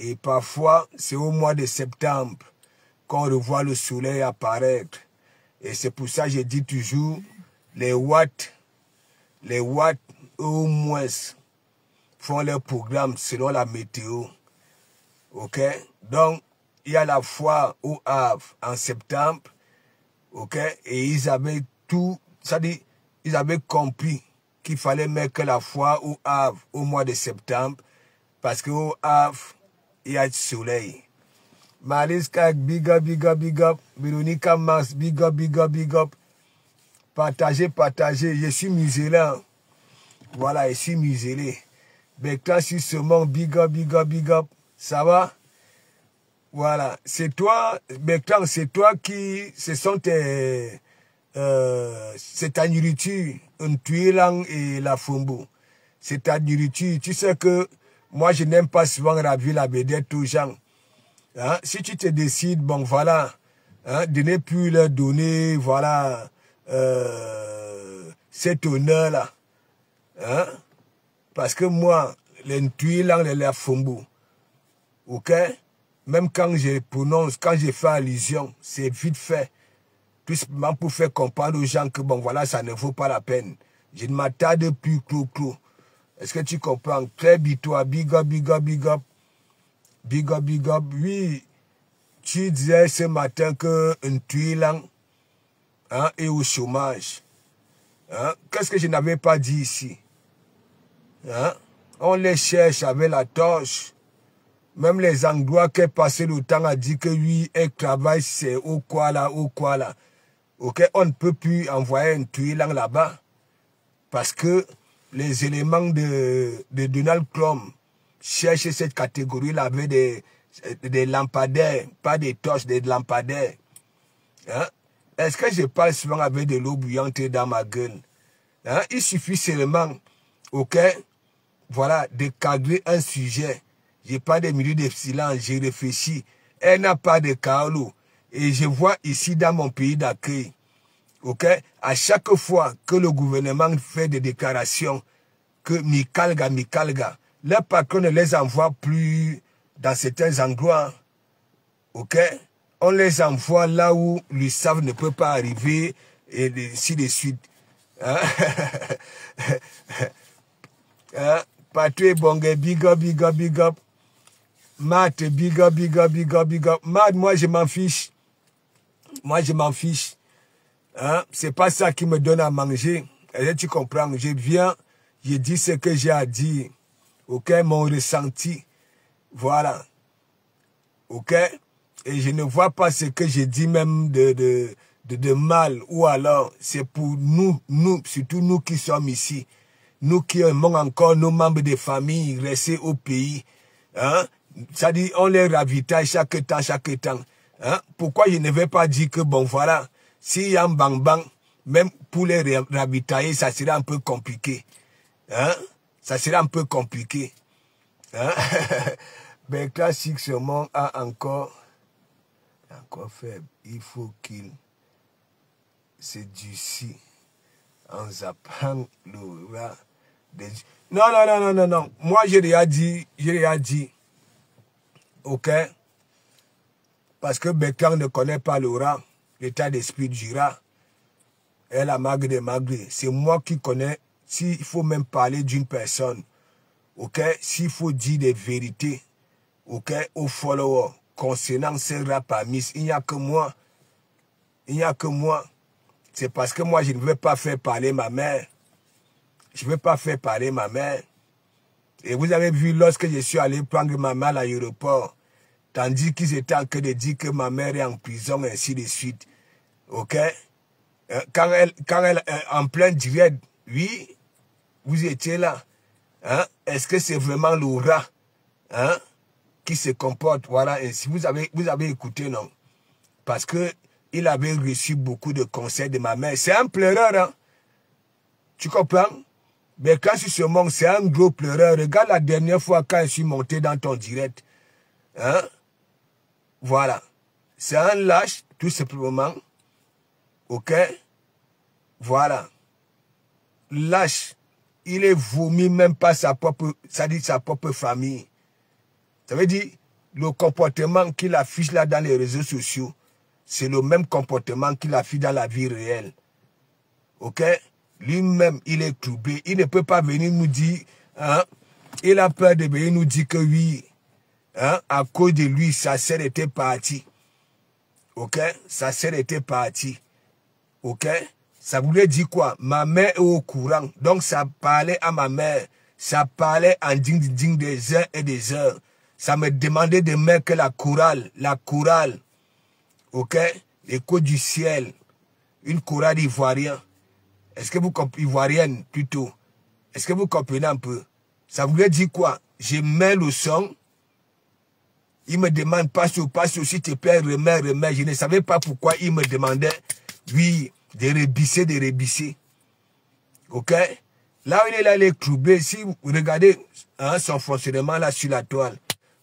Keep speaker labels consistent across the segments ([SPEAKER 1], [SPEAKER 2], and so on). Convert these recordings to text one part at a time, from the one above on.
[SPEAKER 1] Et parfois, c'est au mois de septembre qu'on revoit le soleil apparaître. Et c'est pour ça que je dis toujours, les watts au moins font leur programme selon la météo. Ok? Donc, il y a la foire au Havre en septembre. Ok? Et ils avaient tout, c'est-à-dire, ils avaient compris qu'il fallait mettre la foire au Havre au mois de septembre. Parce qu'au Havre, il y a du soleil. Mariska, big up, big up, big up. Véronica Mars, big up, big up, big up. Partagez, partagez. Je suis musulman. Voilà, je suis musulman. Bertrand sur ce monde, big up, big up, big up. Ça va? Voilà. C'est toi, Bertrand, c'est toi qui... Ce sont tes... c'est ta nourriture. Un tuilang et la fumbu. C'est ta nourriture. Tu sais que moi, je n'aime pas souvent raviver la vedette aux gens. Hein? Si tu te décides, bon, voilà, hein, de ne plus leur donner, voilà, cet honneur-là. Hein? Parce que moi, les tuilang et la fumbu, ok? Même quand je prononce, quand je fais allusion, c'est vite fait. Tout simplement pour faire comprendre aux gens que, bon, voilà, ça ne vaut pas la peine. Je ne m'attarde plus, clou. Est-ce que tu comprends? Très toi, big up, big up, big up. Big up, big up. Oui, tu disais ce matin que un tuilang hein, est au chômage. Hein? Qu'est-ce que je n'avais pas dit ici? Hein? On les cherche avec la torche. Même les Anglois qui ont passé le temps à dire que oui, un travail, c'est au quoi là. Ok, on ne peut plus envoyer un tuilang là-bas. Parce que les éléments de Donald Trump cherchent cette catégorie-là avec des lampadaires, pas des torches, des lampadaires. Hein? Est-ce que je parle souvent avec de l'eau bouillante dans ma gueule? Hein? Il suffit seulement, ok, voilà, de cadrer un sujet. Je n'ai pas de minutes de silence, j'ai réfléchi. Elle n'a pas de kaolo. Et je vois ici dans mon pays d'accueil, ok, à chaque fois que le gouvernement fait des déclarations que Mikalga, les patrons ne les envoie plus dans certains endroits, ok, on les envoie là où l'USAF ne peut pas arriver et ainsi de suite. Hein? Hein? Patrick Bongue, big up, big up, big up. Matt, big up, big up, big up, big up. Matt, moi je m'en fiche. Moi je m'en fiche. Hein? C'est pas ça qui me donne à manger. Et tu comprends, je viens, je dis ce que j'ai à dire. Ok, mon ressenti. Voilà. Ok? Et je ne vois pas ce que je dis même de mal. Ou alors, c'est pour nous, surtout nous qui sommes ici. Nous qui aimons encore nos membres de famille rester au pays. Hein? C'est-à-dire, on les ravitaille chaque temps. Hein? Pourquoi je ne vais pas dire que, bon, voilà, s'il y a un bang-bang, même pour les ravitailler, ça sera un peu compliqué. Hein? Ça sera un peu compliqué. Hein? Ben, classique, ce monde a encore faible. Il faut qu'il se durcisse en zappant le rat. Non. Moi, j'ai déjà dit. Ok? Parce que Bécan ne connaît pas le rat, l'état d'esprit du rat. Et la magre des magres. C'est moi qui connais. S'il faut même parler d'une personne, ok? S'il faut dire des vérités, ok? Aux followers, concernant ces rats parmi, il n'y a que moi. Il n'y a que moi. C'est parce que moi, je ne veux pas faire parler ma mère. Je ne veux pas faire parler ma mère. Et vous avez vu lorsque je suis allé prendre ma mère à l'aéroport, tandis qu'ils étaient en train de dire que ma mère est en prison, ainsi de suite. Ok? Quand elle en plein direct, oui, vous étiez là. Hein? Est-ce que c'est vraiment le rat hein, qui se comporte? Voilà, et si vous avez écouté, non? Parce que il avait reçu beaucoup de conseils de ma mère. C'est un pleureur, hein? Tu comprends? Mais quand je suis monte, c'est un gros pleureur. Regarde la dernière fois quand je suis monté dans ton direct. Hein? Voilà. C'est un lâche, tout simplement. Ok? Voilà. Lâche. Il est vomi même pas sa propre famille. Ça veut dire, le comportement qu'il affiche là dans les réseaux sociaux, c'est le même comportement qu'il affiche dans la vie réelle. Ok? Lui-même, il est troublé. Il ne peut pas venir nous dire, hein, il a peur de venir nous dire que oui, hein, à cause de lui, sa sœur était partie. Ok? Sa sœur était partie. Ok? Ça voulait dire quoi? Ma mère est au courant. Donc ça parlait à ma mère. Ça parlait en ding des heures et des heures. Ça me demandait de mettre que la chorale. Ok? L'écho du ciel. Une chorale ivoirienne. Est-ce que vous comprenez? Ivoirienne plutôt. Est-ce que vous comprenez un peu? Ça voulait dire quoi? Je mets le son. Il me demande, passe au s'il te plaît, remets. Je ne savais pas pourquoi il me demandait, oui, de rebisser. Ok? Là où il est là, il est troublé. Si vous regardez hein, son fonctionnement là sur la toile,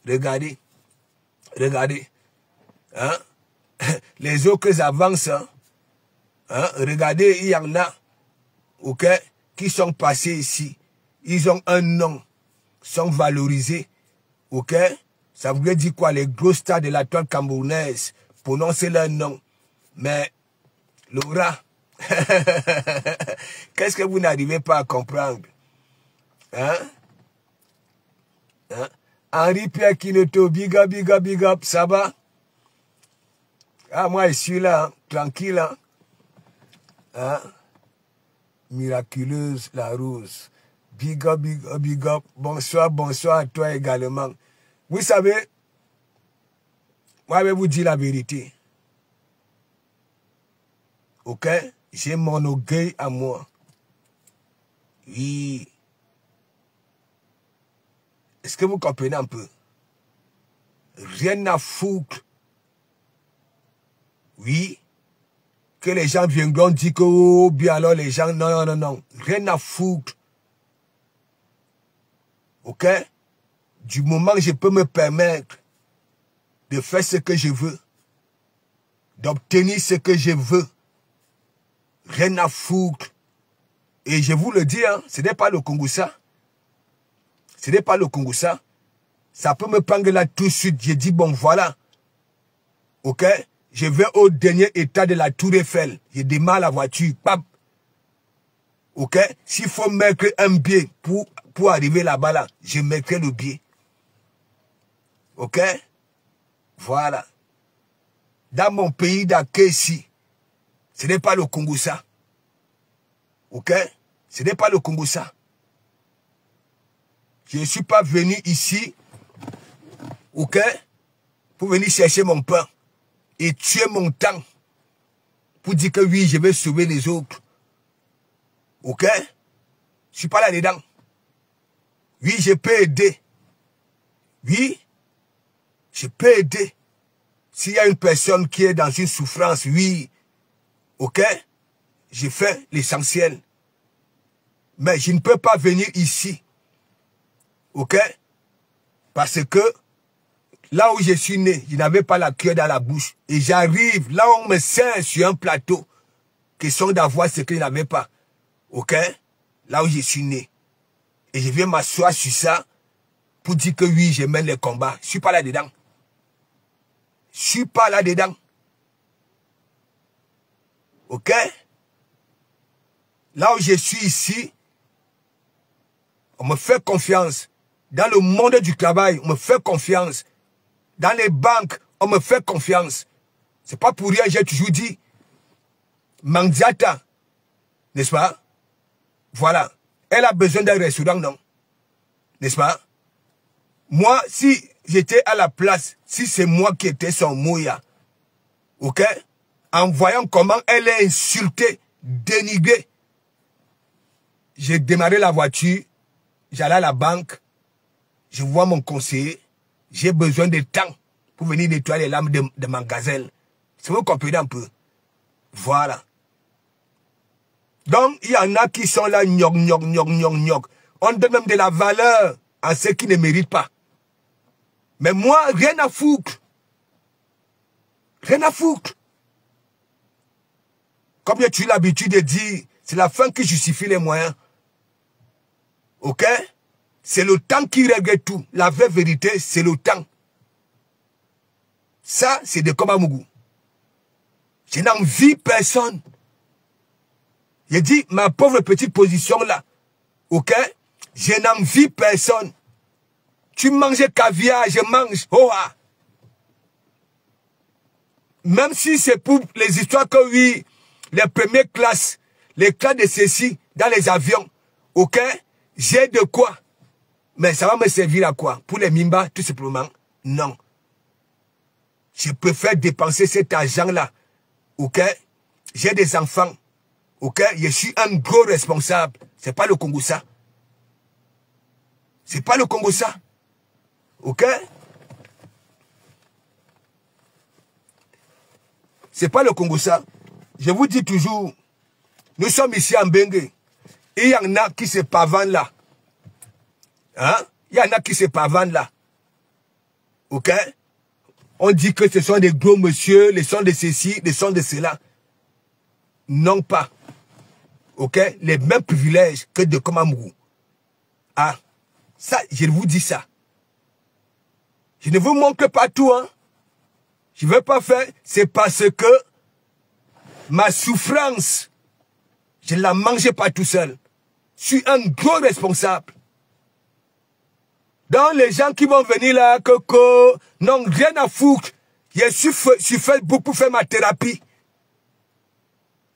[SPEAKER 1] regardez. Hein? Les autres avancent. Hein? Regardez, il y en a, ok, qui sont passés ici. Ils ont un nom, sont valorisés. Ok? Ça voulait dire quoi? Les gros stars de la toile camerounaise prononcer leur nom. Mais Laura, qu'est-ce que vous n'arrivez pas à comprendre? Hein? Henri Pierre Kinoto, big up, ça va? Ah, moi, je suis là, hein, tranquille. Hein? Miraculeuse, la rose. Big up. Bonsoir à toi également. Vous savez, moi, je vais vous dire la vérité. Ok? J'ai mon orgueil à moi. Oui. Est-ce que vous comprenez un peu? Rien à foutre. Oui. Que les gens viendront dire que, oh, bien alors les gens, non. Rien à foutre. Ok? Du moment que je peux me permettre de faire ce que je veux, d'obtenir ce que je veux, rien à foutre. Et je vous le dis, hein, ce n'est pas le Kongoussa. Ce n'est pas le Kongoussa. Ça peut me prendre là tout de suite. J'ai dit, bon, voilà. Ok? Je vais au dernier état de la Tour Eiffel. Je démarre la voiture. Pap. Ok? S'il faut mettre un biais pour arriver là-bas, là, je mettrai le biais. Ok? Voilà. Dans mon pays d'accueil ici, ce n'est pas le Kongoussa. Ok? Ce n'est pas le Kongoussa. Je ne suis pas venu ici, ok, pour venir chercher mon pain et tuer mon temps pour dire que oui, je vais sauver les autres. Ok? Je ne suis pas là-dedans. Oui, je peux aider. Oui, je peux aider. S'il y a une personne qui est dans une souffrance, oui, ok, je fais l'essentiel. Mais je ne peux pas venir ici. Ok? Parce que là où je suis né, je n'avais pas la cuillère dans la bouche. Et j'arrive, là où on me sert sur un plateau, question d'avoir ce que je n'avais pas. Ok? Là où je suis né. Et je viens m'asseoir sur ça pour dire que oui, je mène les combats. Je ne suis pas là-dedans. Je ne suis pas là-dedans. Ok? Là où je suis ici, on me fait confiance. Dans le monde du travail, on me fait confiance. Dans les banques, on me fait confiance. C'est pas pour rien, j'ai toujours dit, Mandiata, n'est-ce pas? Voilà. Elle a besoin d'un restaurant, non? N'est-ce pas? Moi, si j'étais à la place, si c'est moi qui étais son mouya, ok? En voyant comment elle est insultée, dénigrée, j'ai démarré la voiture, j'allais à la banque, je vois mon conseiller, j'ai besoin de temps pour venir nettoyer les lames de ma gazelle. Si vous comprenez un peu. Voilà. Donc, il y en a qui sont là, gnoc. On donne même de la valeur à ceux qui ne méritent pas. Mais moi, rien à foutre. Rien à foutre. Comme j'ai eu l'habitude de dire, c'est la fin qui justifie les moyens. Ok? C'est le temps qui règle tout. La vraie vérité, c'est le temps. Ça, c'est de Komamougou. Je n'envie personne. J'ai dit, ma pauvre petite position là, ok? Je n'envie personne. Tu manges caviar, je mange. Oh, ah. Même si c'est pour les histoires que oui, les premières classes, les classes de ceci, dans les avions, ok? J'ai de quoi. Mais ça va me servir à quoi? Pour les Mimba, tout simplement? Non. Je préfère dépenser cet argent-là. Ok? J'ai des enfants. Ok? Je suis un gros responsable. C'est pas le Congo ça. C'est pas le Congo ça. Ok? C'est pas le Congo ça. Je vous dis toujours, nous sommes ici en Bengue. Il y en a qui se pavanent là. Hein? Il y en a qui se pavanent là. Ok? On dit que ce sont des gros monsieur, les sons de ceci, les sons de cela. Non pas. Ok? Les mêmes privilèges que de Komamougou. Ah, ça, je vous dis ça. Je ne vous montre pas tout, hein. Je ne veux pas faire, c'est parce que ma souffrance, je ne la mangeais pas tout seul. Je suis un gros responsable. Donc les gens qui vont venir là, Coco, n'ont rien à foutre. Je suis sur Facebook pour faire ma thérapie.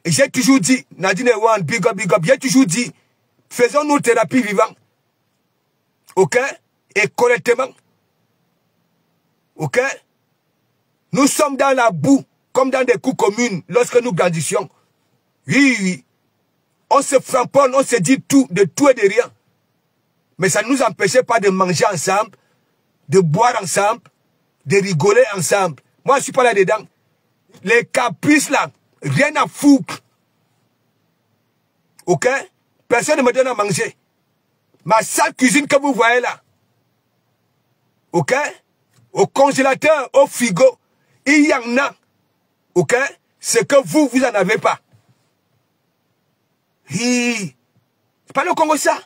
[SPEAKER 1] Et j'ai toujours dit, Nadine Ewan, big up, j'ai toujours dit, faisons nos thérapies vivantes. Ok? Et correctement. Ok? Nous sommes dans la boue, comme dans des coups communes, lorsque nous grandissions. Oui, oui. On se framponne, on se dit tout, de tout et de rien. Mais ça ne nous empêchait pas de manger ensemble, de boire ensemble, de rigoler ensemble. Moi, je ne suis pas là-dedans. Les caprices là, rien à foutre. Ok? Personne ne me donne à manger. Ma sale cuisine que vous voyez là. Ok? Au congélateur, au frigo, il y en a. Ok? Ce que vous n'en avez pas. C'est pas le Congo ça.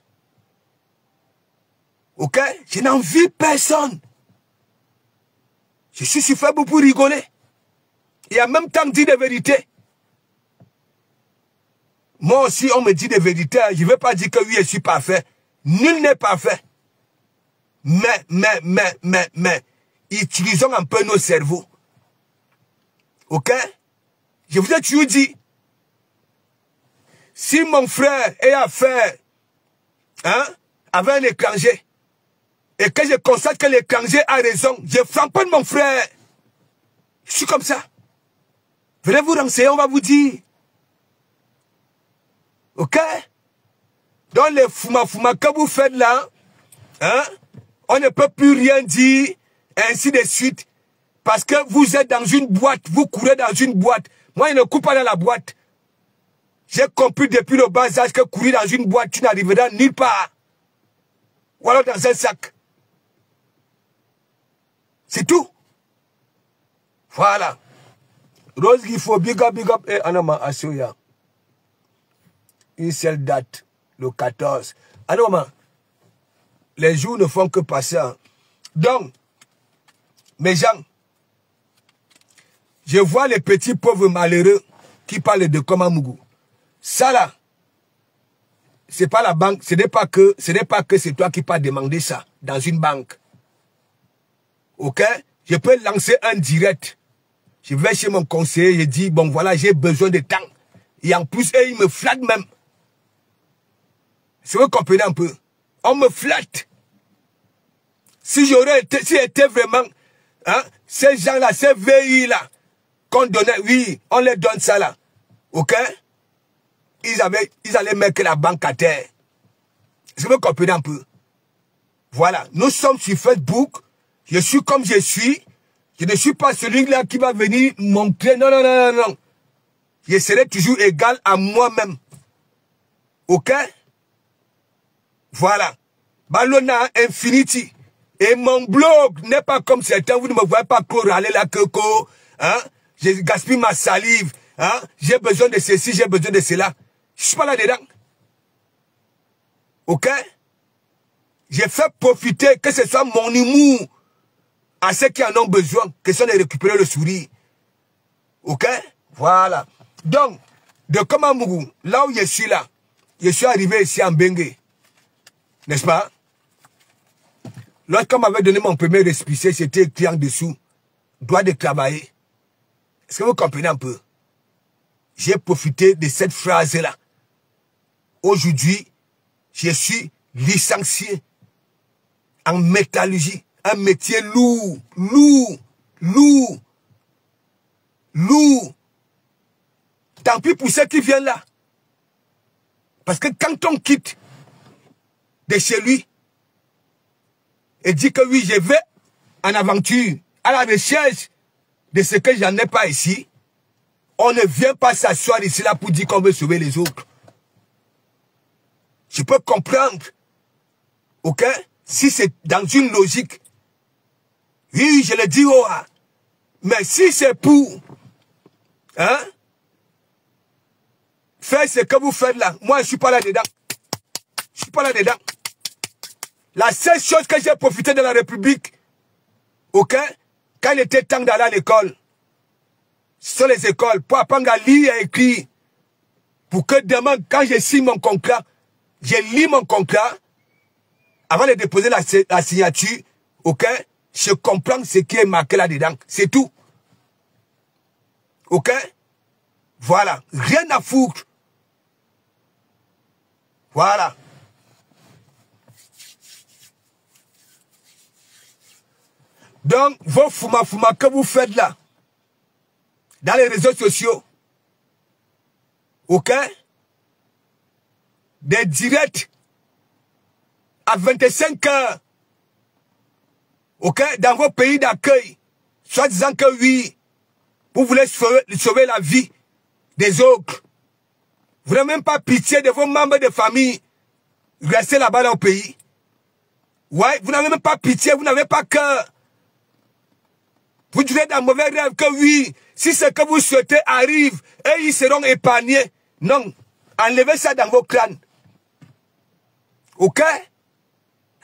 [SPEAKER 1] Ok? Je n'envie personne. Je suis sur Facebook pour rigoler. Et en même temps dire des vérités. Moi aussi, on me dit des vérités. Je ne veux pas dire que oui, je suis parfait. Nul n'est parfait. Mais, utilisons un peu nos cerveaux. Ok? Je vous ai toujours dit, si mon frère est affaire, hein, avec un étranger, et que je constate que l'étranger a raison, je framponne mon frère. Je suis comme ça. Venez vous renseigner, on va vous dire. Ok? Dans les fouma que vous faites là, hein, on ne peut plus rien dire, ainsi de suite. Parce que vous êtes dans une boîte, vous courez dans une boîte. Moi, je ne cours pas dans la boîte. J'ai compris depuis le bas âge que courir dans une boîte, tu n'arriveras nulle part. Ou alors dans un sac. C'est tout. Voilà. Rose, il faut big up, et Anoma Asoya. Une seule date, le 14. Anoma, les jours ne font que passer. Donc, mes gens, je vois les petits pauvres malheureux qui parlent de Komamougou. Ça là, c'est pas la banque, ce n'est pas que c'est toi qui peux demander ça dans une banque. Ok? Je peux lancer un direct. Je vais chez mon conseiller, je dis, bon voilà, j'ai besoin de temps. Et en plus, il me flatte même. Si vous comprenez un peu, on me flatte. Si j'aurais été, si était vraiment, hein, ces gens-là, ces VI-là, qu'on donnait, oui, on les donne ça là. Ok? Ils allaient mettre la banque à terre. Est-ce que vous comprenez un peu? Voilà. Nous sommes sur Facebook. Je suis comme je suis. Je ne suis pas celui-là qui va venir montrer. Non, non, non, non, non. Je serai toujours égal à moi-même. Ok? Voilà. Ballona Infinity. Et mon blog n'est pas comme certains. Vous ne me voyez pas râler la coco. Hein? Je gaspille ma salive. Hein? J'ai besoin de ceci, j'ai besoin de cela. Je ne suis pas là-dedans. Ok? J'ai fait profiter que ce soit mon humour à ceux qui en ont besoin, question de récupérer le sourire. Ok? Voilà. Donc, de Komamougou, là où je suis là, je suis arrivé ici en Bengue. N'est-ce pas? Lorsqu'on m'avait donné mon premier récépissé, c'était écrit en dessous, droit de travailler. Est-ce que vous comprenez un peu? J'ai profité de cette phrase-là. Aujourd'hui, je suis licencié en métallurgie. Un métier lourd, lourd, lourd, lourd. Tant pis pour ceux qui viennent là. Parce que quand on quitte de chez lui et dit que oui, je vais en aventure, à la recherche de ce que j'en ai pas ici, on ne vient pas s'asseoir ici là pour dire qu'on veut sauver les autres. Je peux comprendre, ok, si c'est dans une logique. Oui, je le dis, oh, mais si c'est pour, hein, faire ce que vous faites là, moi je suis pas là-dedans. Je suis pas là-dedans. La seule chose que j'ai profité de la République, ok, quand il était temps d'aller à l'école, sur les écoles, pour apprendre à lire et écrire, pour que demain, quand je signe mon contrat, je lis mon contrat, avant de déposer la signature, ok, je comprends ce qui est marqué là-dedans. C'est tout. Ok? Voilà. Rien à foutre. Voilà. Donc, vos fouma que vous faites là, dans les réseaux sociaux, ok? Des directs à 25 heures, ok? Dans vos pays d'accueil, soit disant que oui, vous voulez sauver la vie des autres. Vous n'avez même pas pitié de vos membres de famille. Restez là-bas dans le pays. Ouais, vous n'avez même pas pitié, vous n'avez pas cœur. Vous direz dans mauvais rêve que oui, si ce que vous souhaitez arrive, et ils seront épargnés. Non, enlevez ça dans vos crânes. Ok?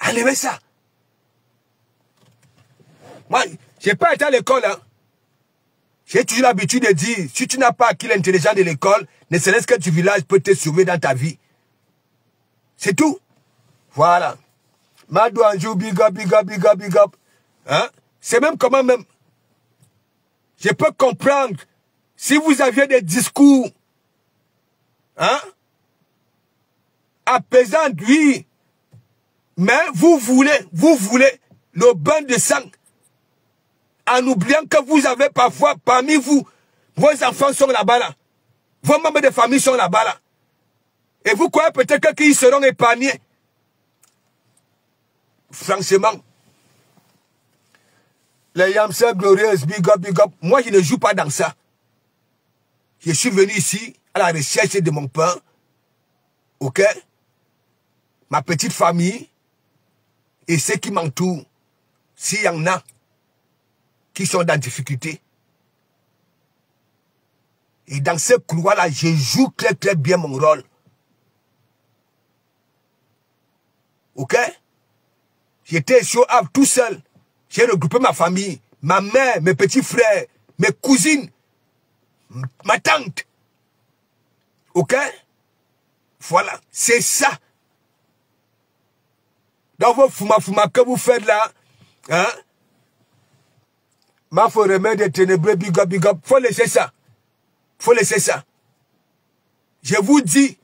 [SPEAKER 1] Enlevez ça. Moi, je n'ai pas été à l'école, hein. J'ai toujours l'habitude de dire, si tu n'as pas acquis l'intelligence de l'école, ne serait-ce que du village peut te sauver dans ta vie. C'est tout. Voilà. Madou Anjou, big up, big up, big up, big up. Hein? C'est même comment même. Je peux comprendre si vous aviez des discours, hein, apaisants, oui, mais vous voulez le bain de sang, en oubliant que vous avez parfois parmi vous, vos enfants sont là-bas là, vos membres de famille sont là-bas là, et vous croyez peut-être qu'ils seront épargnés. Franchement, les Yamsers glorieuses, big up, big up. Moi, je ne joue pas dans ça. Je suis venu ici à la recherche de mon pain. Ok? Ma petite famille et ceux qui m'entourent. S'il y en a qui sont dans difficulté. Et dans ce couloir-là, je joue très très bien mon rôle. Ok? J'étais ici au Havre tout seul. J'ai regroupé ma famille, ma mère, mes petits frères, mes cousines, ma tante. Ok? Voilà, c'est ça. Dans vos fouma que vous faites là, hein? Ma faut remettre des ténébreux, big up, big up. Faut laisser ça. Faut laisser ça. Je vous dis,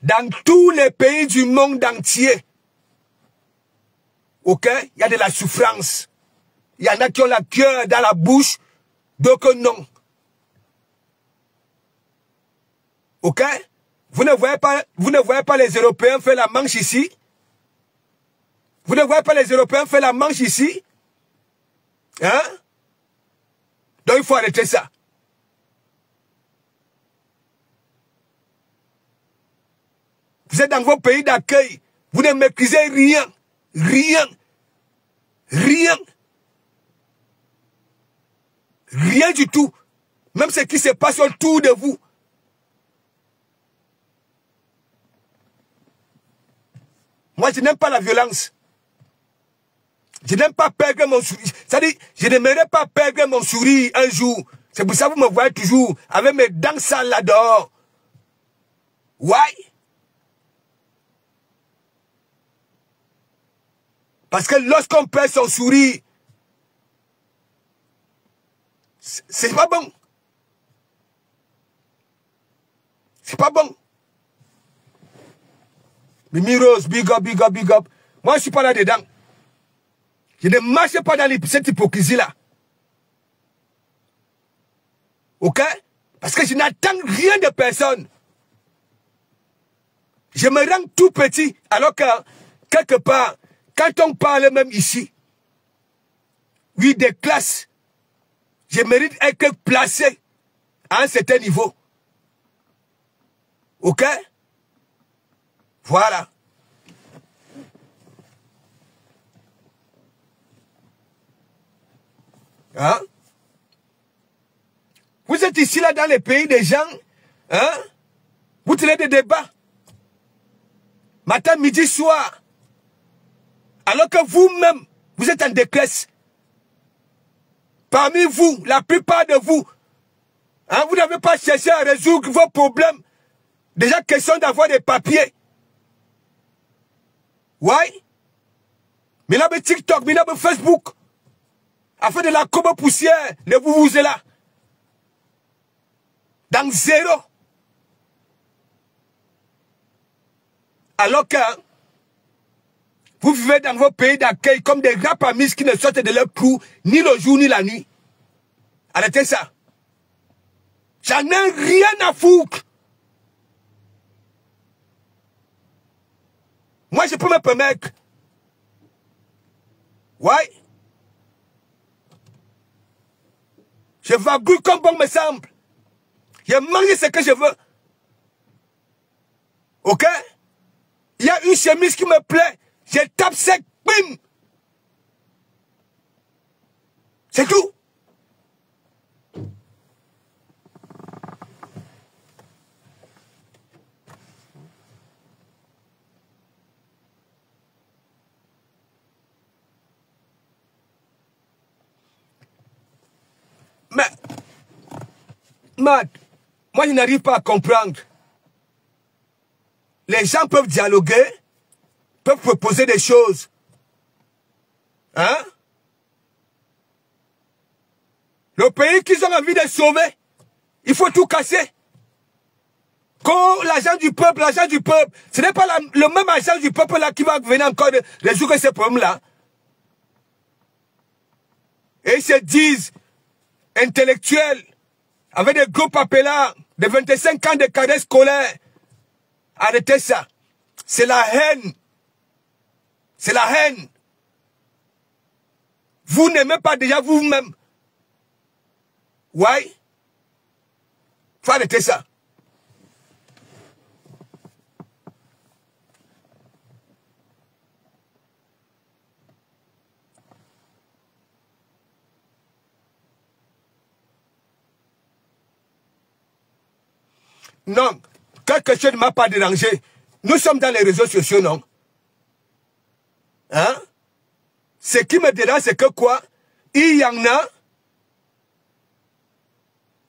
[SPEAKER 1] dans tous les pays du monde entier, ok, il y a de la souffrance. Il y en a qui ont la cœur dans la bouche, d'autres non. Ok? Vous ne voyez pas les Européens faire la manche ici? Vous ne voyez pas les Européens faire la manche ici? Hein? Donc il faut arrêter ça. Vous êtes dans vos pays d'accueil. Vous ne maîtrisez rien. Rien. Rien. Rien du tout. Même ce qui se passe autour de vous. Moi, je n'aime pas la violence. Je n'aime pas perdre mon sourire. C'est-à-dire, je n'aimerais pas perdre mon sourire un jour. C'est pour ça que vous me voyez toujours avec mes dents sales là dehors. Why? Parce que lorsqu'on perd son sourire, c'est pas bon. C'est pas bon. Mimi Rose, big up, big up, big up. Moi, je suis pas là-dedans. Je ne marche pas dans cette hypocrisie-là. Ok? Parce que je n'attends rien de personne. Je me rends tout petit, alors que, quelque part, quand on parle même ici, oui, des classes, je mérite d'être placé à un certain niveau. Ok? Voilà. Hein? Vous êtes ici, là, dans les pays des gens, hein? Vous tenez des débats. Matin, midi, soir. Alors que vous-même, vous êtes en détresse. Parmi vous, la plupart de vous, hein, vous n'avez pas cherché à résoudre vos problèmes. Déjà, question d'avoir des papiers. Ouais? Mais là, TikTok, mais là, Facebook. Afin de la courbe poussière, le vous êtes là. Dans zéro. Alors que vous vivez dans vos pays d'accueil comme des rapamis qui ne sortent de leur trou ni le jour ni la nuit. Arrêtez ça. J'en ai rien à foutre. Moi, je peux me permettre. Ouais. Je vagouille comme bon me semble. Je mange ce que je veux. Ok? Il y a une chemise qui me plaît. Je tape sec, bim. C'est tout. Mais, Matt, moi je n'arrive pas à comprendre. Les gens peuvent dialoguer, peuvent proposer des choses. Hein? Le pays qu'ils ont envie de sauver, il faut tout casser. Quand l'argent du peuple, ce n'est pas le même argent du peuple là qui va venir encore de résoudre ces problèmes-là. Et ils se disent intellectuels, avec des groupes appelants de 25 ans de cadets scolaires. Arrêtez ça. C'est la haine. C'est la haine. Vous n'aimez pas déjà vous-même. Ouais. Faut arrêter ça. Non, quelque chose ne m'a pas dérangé. Nous sommes dans les réseaux sociaux, non? Hein? Ce qui me dérange, c'est que quoi? Il y en a,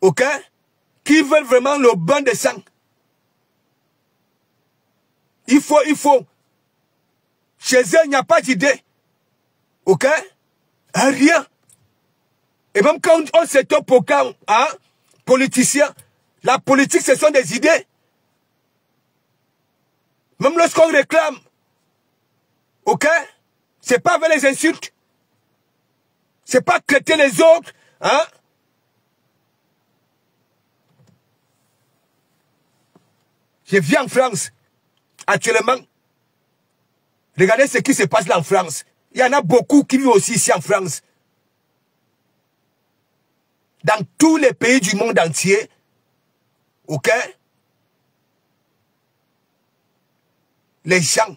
[SPEAKER 1] ok, qui veulent vraiment le bain de sang. Il faut. Chez eux, il n'y a pas d'idée. Ok? Rien. Et même quand on s'étope au camp, hein, politicien, la politique, ce sont des idées. Même lorsqu'on réclame, ok? C'est pas avec les insultes. C'est pas traiter les autres, hein? Je vis en France, actuellement. Regardez ce qui se passe là en France. Il y en a beaucoup qui vivent aussi ici en France. Dans tous les pays du monde entier, ok? Les gens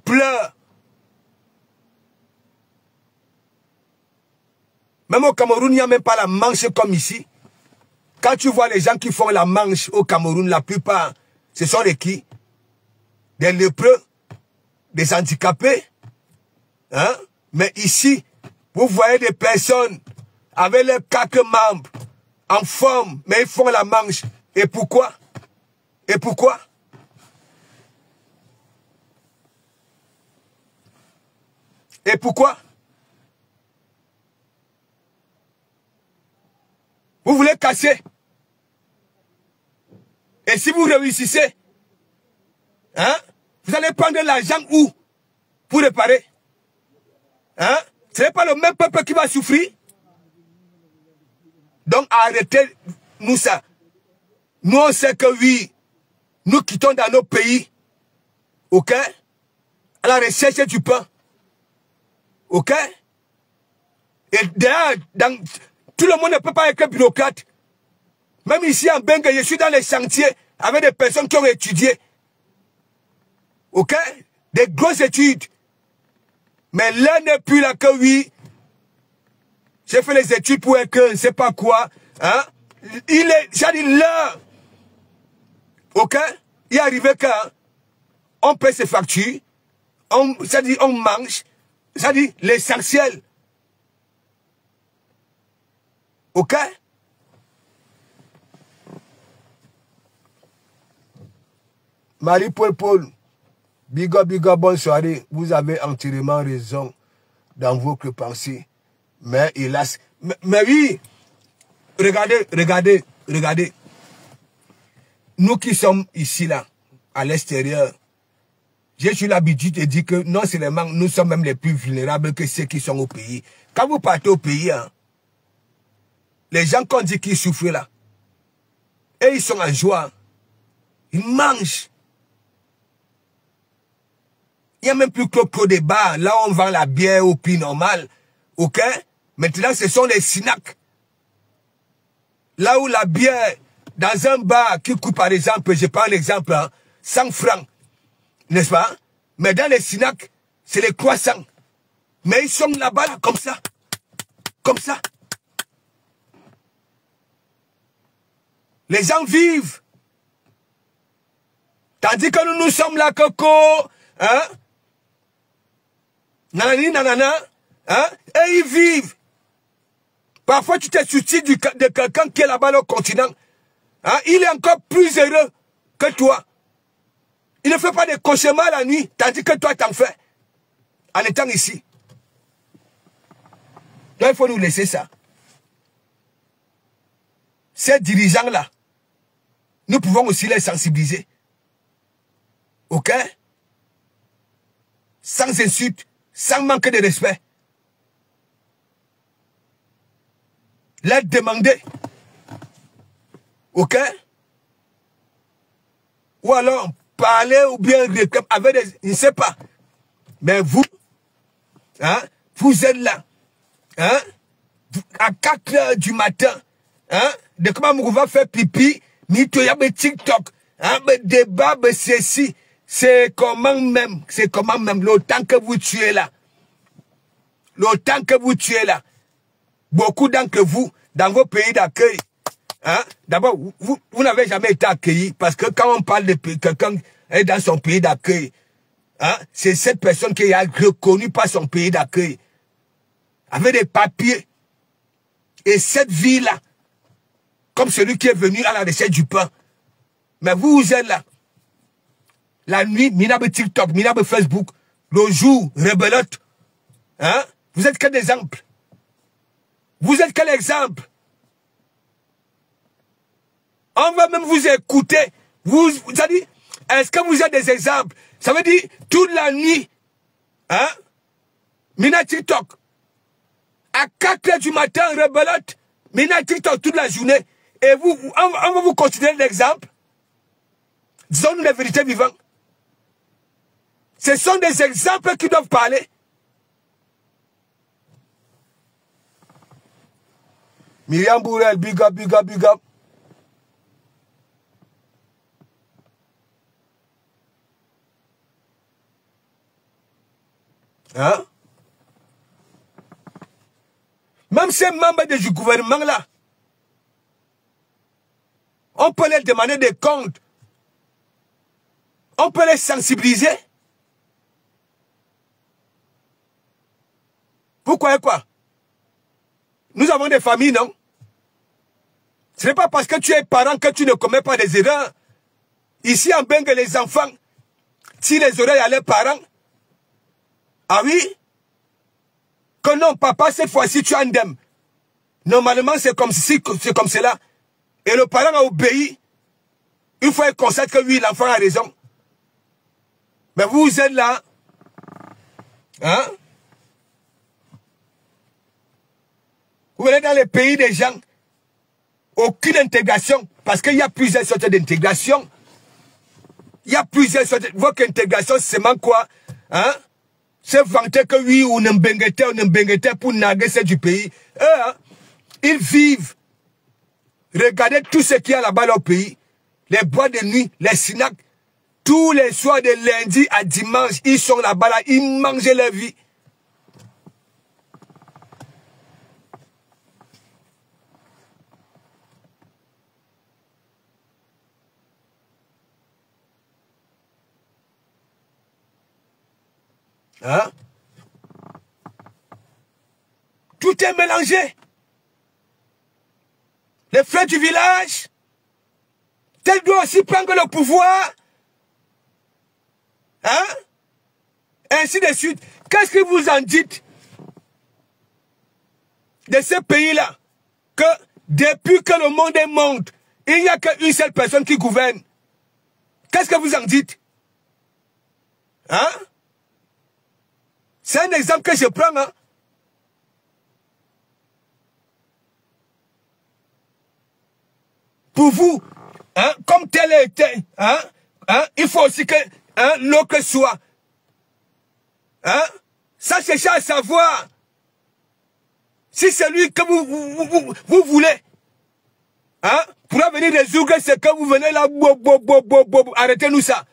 [SPEAKER 1] pleurent. Même au Cameroun, il n'y a même pas la manche comme ici. Quand tu vois les gens qui font la manche au Cameroun, la plupart, ce sont les qui? des lépreux, des handicapés. Hein? Mais ici, vous voyez des personnes avec leurs 4 membres en forme, mais ils font la manche. Et pourquoi? Et pourquoi? Et pourquoi? Vous voulez casser. Et si vous réussissez, hein, vous allez prendre l'argent où? Pour réparer. Hein? Ce n'est pas le même peuple qui va souffrir. Donc arrêtez nous ça. Nous on sait que oui, nous quittons dans nos pays, ok, à la recherche du pain. Ok? Et d'ailleurs, tout le monde ne peut pas être bureaucrate. Même ici en Bengue, je suis dans les chantiers avec des personnes qui ont étudié. Ok? Des grosses études. Mais l'un n'est plus là que oui. J'ai fait les études pour être je ne sais pas quoi. Hein? J'ai dit l'heure. Ok? Il est arrivé quand on paie ses factures. Ça dit on mange. Ça dit l'essentiel. Ok? Marie-Paul, bigo, bonne soirée. Vous avez entièrement raison dans votre pensée. Mais hélas, mais oui, regardez. Nous qui sommes ici, là, à l'extérieur, j'ai eu l'habitude de dire que non seulement nous sommes même les plus vulnérables que ceux qui sont au pays. Quand vous partez au pays, hein, les gens qu'on dit qu'ils souffrent là, et ils sont en joie, ils mangent. Il n'y a même plus que des bars. Là, on vend la bière au prix normal. Ok? Maintenant, ce sont les snacks. Là où la bière, dans un bar qui coûte, par exemple, je prends l'exemple, hein, 100 francs. N'est-ce pas? Mais dans les snacks, c'est les croissants. Mais ils sont là-bas, là, comme ça. Comme ça. Les gens vivent. Tandis que nous sommes là, Coco, hein? Nanani, nanana, hein? Et ils vivent. Parfois, tu te soucies de quelqu'un qui est là-bas au continent. Hein? Il est encore plus heureux que toi. Il ne fait pas de cauchemars la nuit, tandis que toi, t'en fais. En étant ici. Donc, il faut nous laisser ça. Ces dirigeants-là, nous pouvons aussi les sensibiliser. Ok? Sans insulte, sans manque de respect. Les demander. Ok? Ou alors parler ou bien avec des... Je ne sais pas. Mais vous, hein, vous êtes là. Hein? À 4 heures du matin. Hein? De comment on va faire pipi. Ni tu y a TikTok. Hein? Débat, ceci. C'est comment même. C'est comment même. Le temps que vous tuez là. Le temps que vous tuez là. Beaucoup d'entre vous, dans vos pays d'accueil, hein, d'abord, vous n'avez jamais été accueillis parce que quand on parle de quelqu'un est dans son pays d'accueil, hein, c'est cette personne qui est reconnue par son pays d'accueil, avec des papiers. Et cette vie-là, comme celui qui est venu à la recherche du pain. Mais vous êtes là. La nuit, minabe TikTok, minabe Facebook, le jour, rebelote. Hein? Vous êtes quel exemple? Vous êtes quel exemple? On va même vous écouter. Ça dit, est-ce que vous êtes des exemples? Ça veut dire, toute la nuit, hein? Mina TikTok. À 4 heures du matin, rebelote. Mina TikTok toute la journée. Et vous, on va vous considérer l'exemple. Disons-nous les vérités vivantes. Ce sont des exemples qui doivent parler. Myriam Bourel, big up, big up, big up. Hein? Même ces membres du gouvernement là, on peut leur demander des comptes. On peut les sensibiliser. Vous croyez quoi? Nous avons des familles, non? Ce n'est pas parce que tu es parent que tu ne commets pas des erreurs. Ici en Bengue, les enfants, si les oreilles à leurs parents, ah oui? Que non, papa, cette fois-ci, tu as un indemne. Normalement, c'est comme cela. Et le parent a obéi. Une fois il constate que oui, l'enfant a raison. Mais vous êtes là. Hein? Vous venez dans les pays des gens. Aucune intégration. Parce qu'il y a plusieurs sortes d'intégration. Il y a plusieurs sortes. Votre intégration, c'est même quoi? Hein? C'est vanter que oui, on est pour naguer du pays. Eux, hein, ils vivent. Regardez tout ce qu'il y a là-bas au pays. Les boîtes de nuit, les snacks. Tous les soirs de lundi à dimanche, ils sont là-bas, là, ils mangent leur vie. Hein? Tout est mélangé. Les frères du village, tel doit aussi prendre le pouvoir. Hein? Ainsi de suite. Qu'est-ce que vous en dites de ce pays-là? Que depuis que le monde est monde, il n'y a qu'une seule personne qui gouverne. Qu'est-ce que vous en dites? Hein? C'est un exemple que je prends. Hein? Pour vous, hein, comme tel était, hein, il faut aussi que l'autre soit. Hein, ça cherche à savoir si c'est lui que vous voulez. Hein, pour venir résoudre ce que vous venez là, arrêtez-nous ça.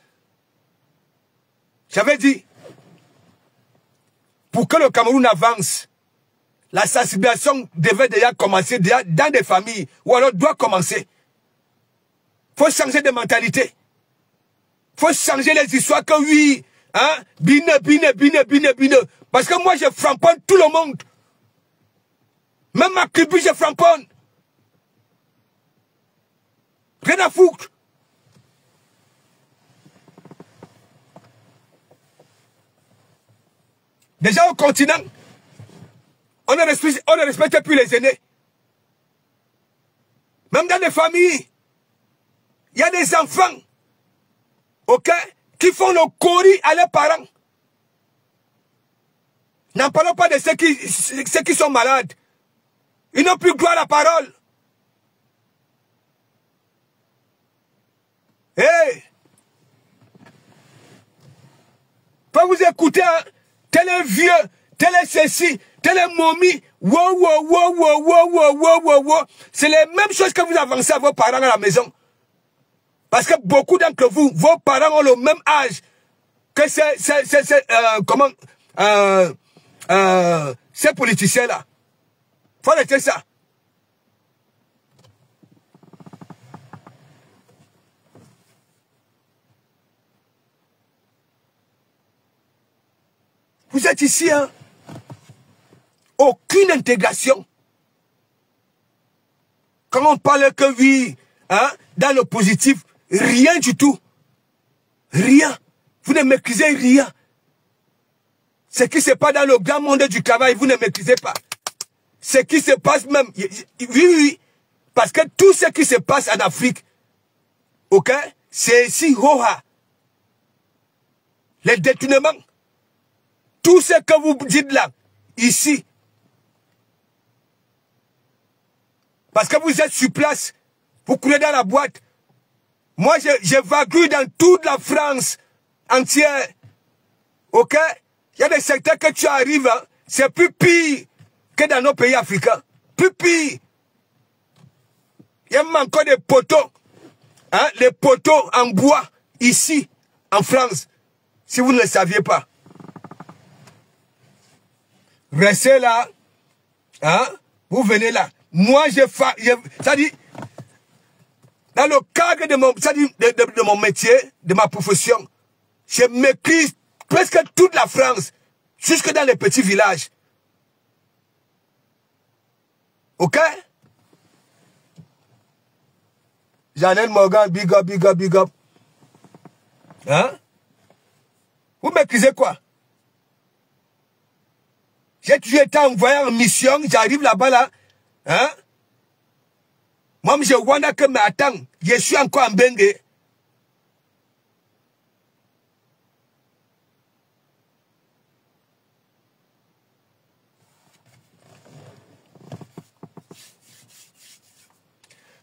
[SPEAKER 1] J'avais dit, pour que le Cameroun avance, la sensibilisation devait déjà commencer déjà dans des familles, ou alors doit commencer. Faut changer de mentalité. Faut changer les histoires que oui, hein, bine. Parce que moi, je framponne tout le monde. Même ma tribu, je framponne. Rien à foutre. Déjà au continent, on ne respecte plus les aînés. Même dans les familles. Il y a des enfants, ok, qui font le cori à leurs parents. N'en parlons pas de ceux qui sont malades. Ils n'ont plus droit à la parole. Hey! Faut vous écouter, hein? Tel est vieux, tel est ceci, tel est momie. Wow. C'est les mêmes choses que vous avancez à vos parents à la maison. Parce que beaucoup d'entre vous, vos parents ont le même âge que ces politiciens-là. Faut arrêter ça. Vous êtes ici, hein? Aucune intégration. Quand on parle que oui, hein, dans le positif, rien du tout. Rien. Vous ne maîtrisez rien. Ce qui se passe dans le grand monde du travail, vous ne maîtrisez pas. Ce qui se passe même... Oui. Parce que tout ce qui se passe en Afrique, ok, c'est ici, Roha. Les détournements. Tout ce que vous dites là, ici. Parce que vous êtes sur place. Vous coulez dans la boîte. Moi, j'ai vagué dans toute la France entière. Ok? Il y a des secteurs que tu arrives, hein, c'est plus pire que dans nos pays africains. Plus pire. Il y a même encore des poteaux. Hein, les poteaux en bois, ici, en France. Si vous ne le saviez pas. Restez là. Hein, vous venez là. Moi, ça dit... Dans le cadre de mon métier, de ma profession, Je maîtrise presque toute la France, jusque dans les petits villages. Ok? Janelle Morgan, big up, big up, big up. Hein? Vous maîtrisez quoi? J'ai toujours été envoyé en mission, j'arrive là-bas là. Hein? Moi, je vois que, mais attends, je suis encore en Bengue.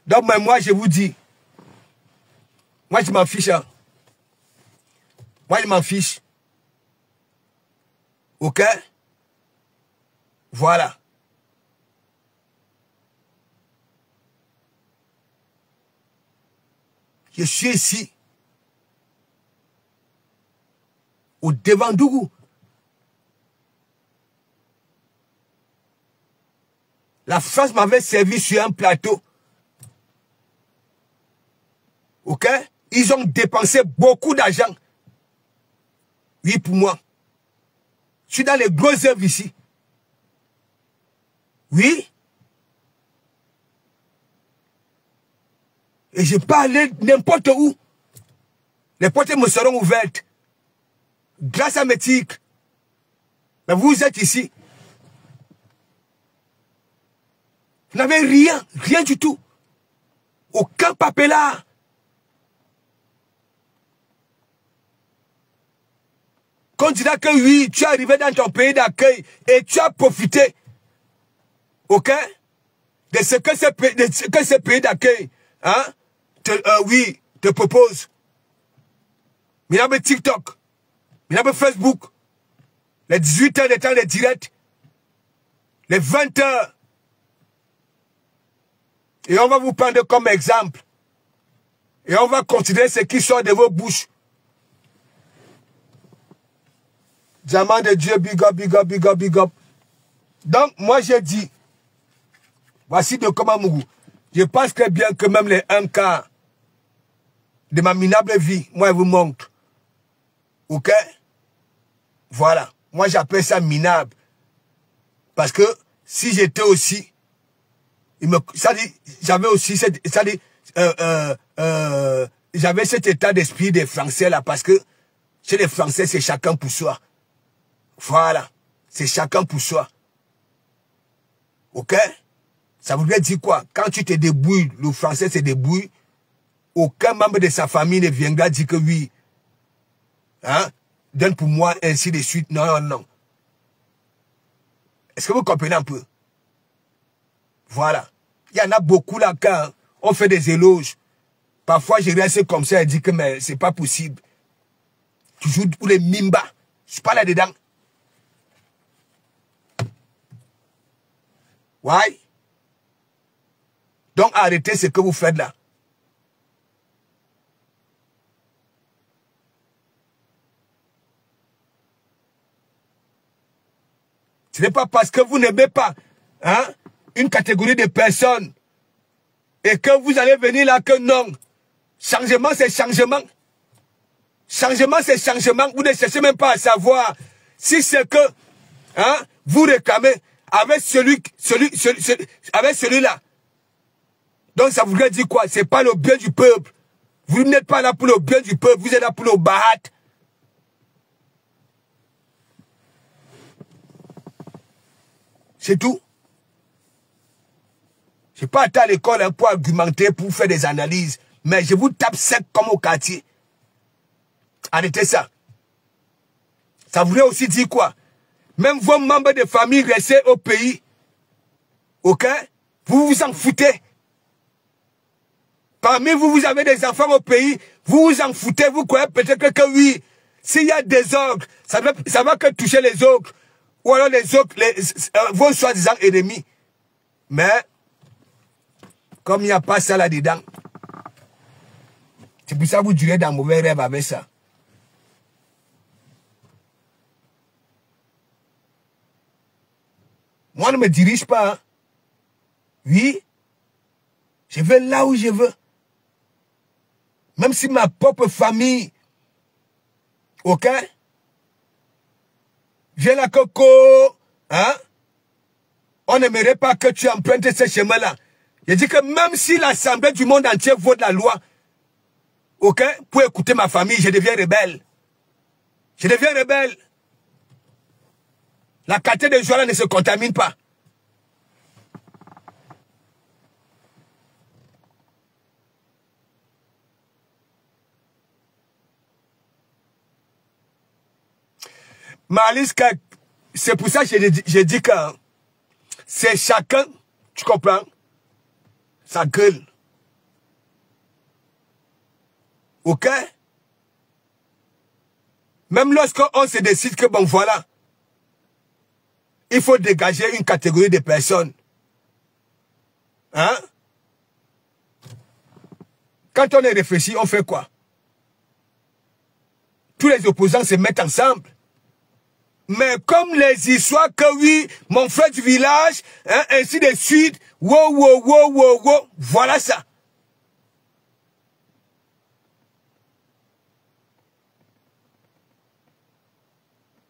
[SPEAKER 1] Donc, mais moi, je vous dis, moi, je m'en fiche. Hein. Moi, je m'en fiche. Ok? Voilà. Je suis ici. Au devant d'Ougou. La France m'avait servi sur un plateau. Ok? Ils ont dépensé beaucoup d'argent. Oui, pour moi. Je suis dans les grosses œuvres ici. Oui. Et je peux aller n'importe où. Les portes me seront ouvertes. Grâce à mes titres. Mais vous êtes ici. Vous n'avez rien. Rien du tout. Aucun papier là. Quand tu dis que oui, tu es arrivé dans ton pays d'accueil et tu as profité, ok, de ce que ce pays d'accueil, hein, oui, te propose. Il y a TikTok, il y a Facebook, les 18 heures de temps de direct, les 20 heures. Et on va vous prendre comme exemple. Et on va considérer ce qui sort de vos bouches. Diamant de Dieu, big up, big up, big up, big up. Donc, moi, j'ai dit, voici de comment Mougou. Je pense très bien que même les 1 quart de ma minable vie, moi, je vous montre. Ok? Voilà. Moi, j'appelle ça minable. Parce que si j'étais aussi, j'avais aussi j'avais cet état d'esprit des Français là, parce que chez les Français, c'est chacun pour soi. Voilà. C'est chacun pour soi. Ok? Ça voudrait dire quoi? Quand tu te débrouilles, le Français se débrouille, aucun membre de sa famille ne viendra dire que oui. Hein? Donne pour moi, ainsi de suite. Non, non, non. Est-ce que vous comprenez un peu? Voilà. Il y en a beaucoup là quand on fait des éloges. Parfois, je reste comme ça et dis que mais c'est pas possible. Toujours pour les mimba. Je suis pas là-dedans. Ouais. Donc, arrêtez ce que vous faites là. Ce n'est pas parce que vous n'aimez pas hein, une catégorie de personnes et que vous allez venir là que non. Changement, c'est changement. Changement, c'est changement. Vous ne cherchez même pas à savoir si c'est que hein, vous réclamez avec celui-là. Donc ça voudrait dire quoi? C'est pas le bien du peuple. Vous n'êtes pas là pour le bien du peuple, vous êtes là pour le bahat. C'est tout. Je n'ai pas été à l'école hein, pour argumenter, pour faire des analyses. Mais je vous tape sec comme au quartier. Arrêtez ça. Ça voudrait aussi dire quoi? Même vos membres de famille restés au pays. Ok? Vous vous en foutez. Parmi vous, vous avez des enfants au pays. Vous vous en foutez. Vous croyez peut-être que oui. S'il y a des ogres, ça va que toucher les ogres. Ou alors les ogres, vos soi-disant ennemis. Mais, comme il n'y a pas ça là-dedans, c'est pour ça que vous durez dans mauvais rêve avec ça. Moi, ne me dirige pas. Hein. Oui, je vais là où je veux. Même si ma propre famille Ok? Viens là, Coco. Hein? On n'aimerait pas que tu empruntes ce chemin-là. Je dis que même si l'Assemblée du monde entier vote la loi, ok, pour écouter ma famille, je deviens rebelle. Je deviens rebelle. La qualité de joie ne se contamine pas. Malice, c'est pour ça que je dis que c'est chacun, tu comprends, sa gueule. Ok? Même lorsqu'on se décide que, bon, voilà, il faut dégager une catégorie de personnes. Hein? Quand on est réfléchi, on fait quoi? Tous les opposants se mettent ensemble. Mais comme les histoires que oui, mon frère du village, hein, ainsi de suite, wow, voilà ça.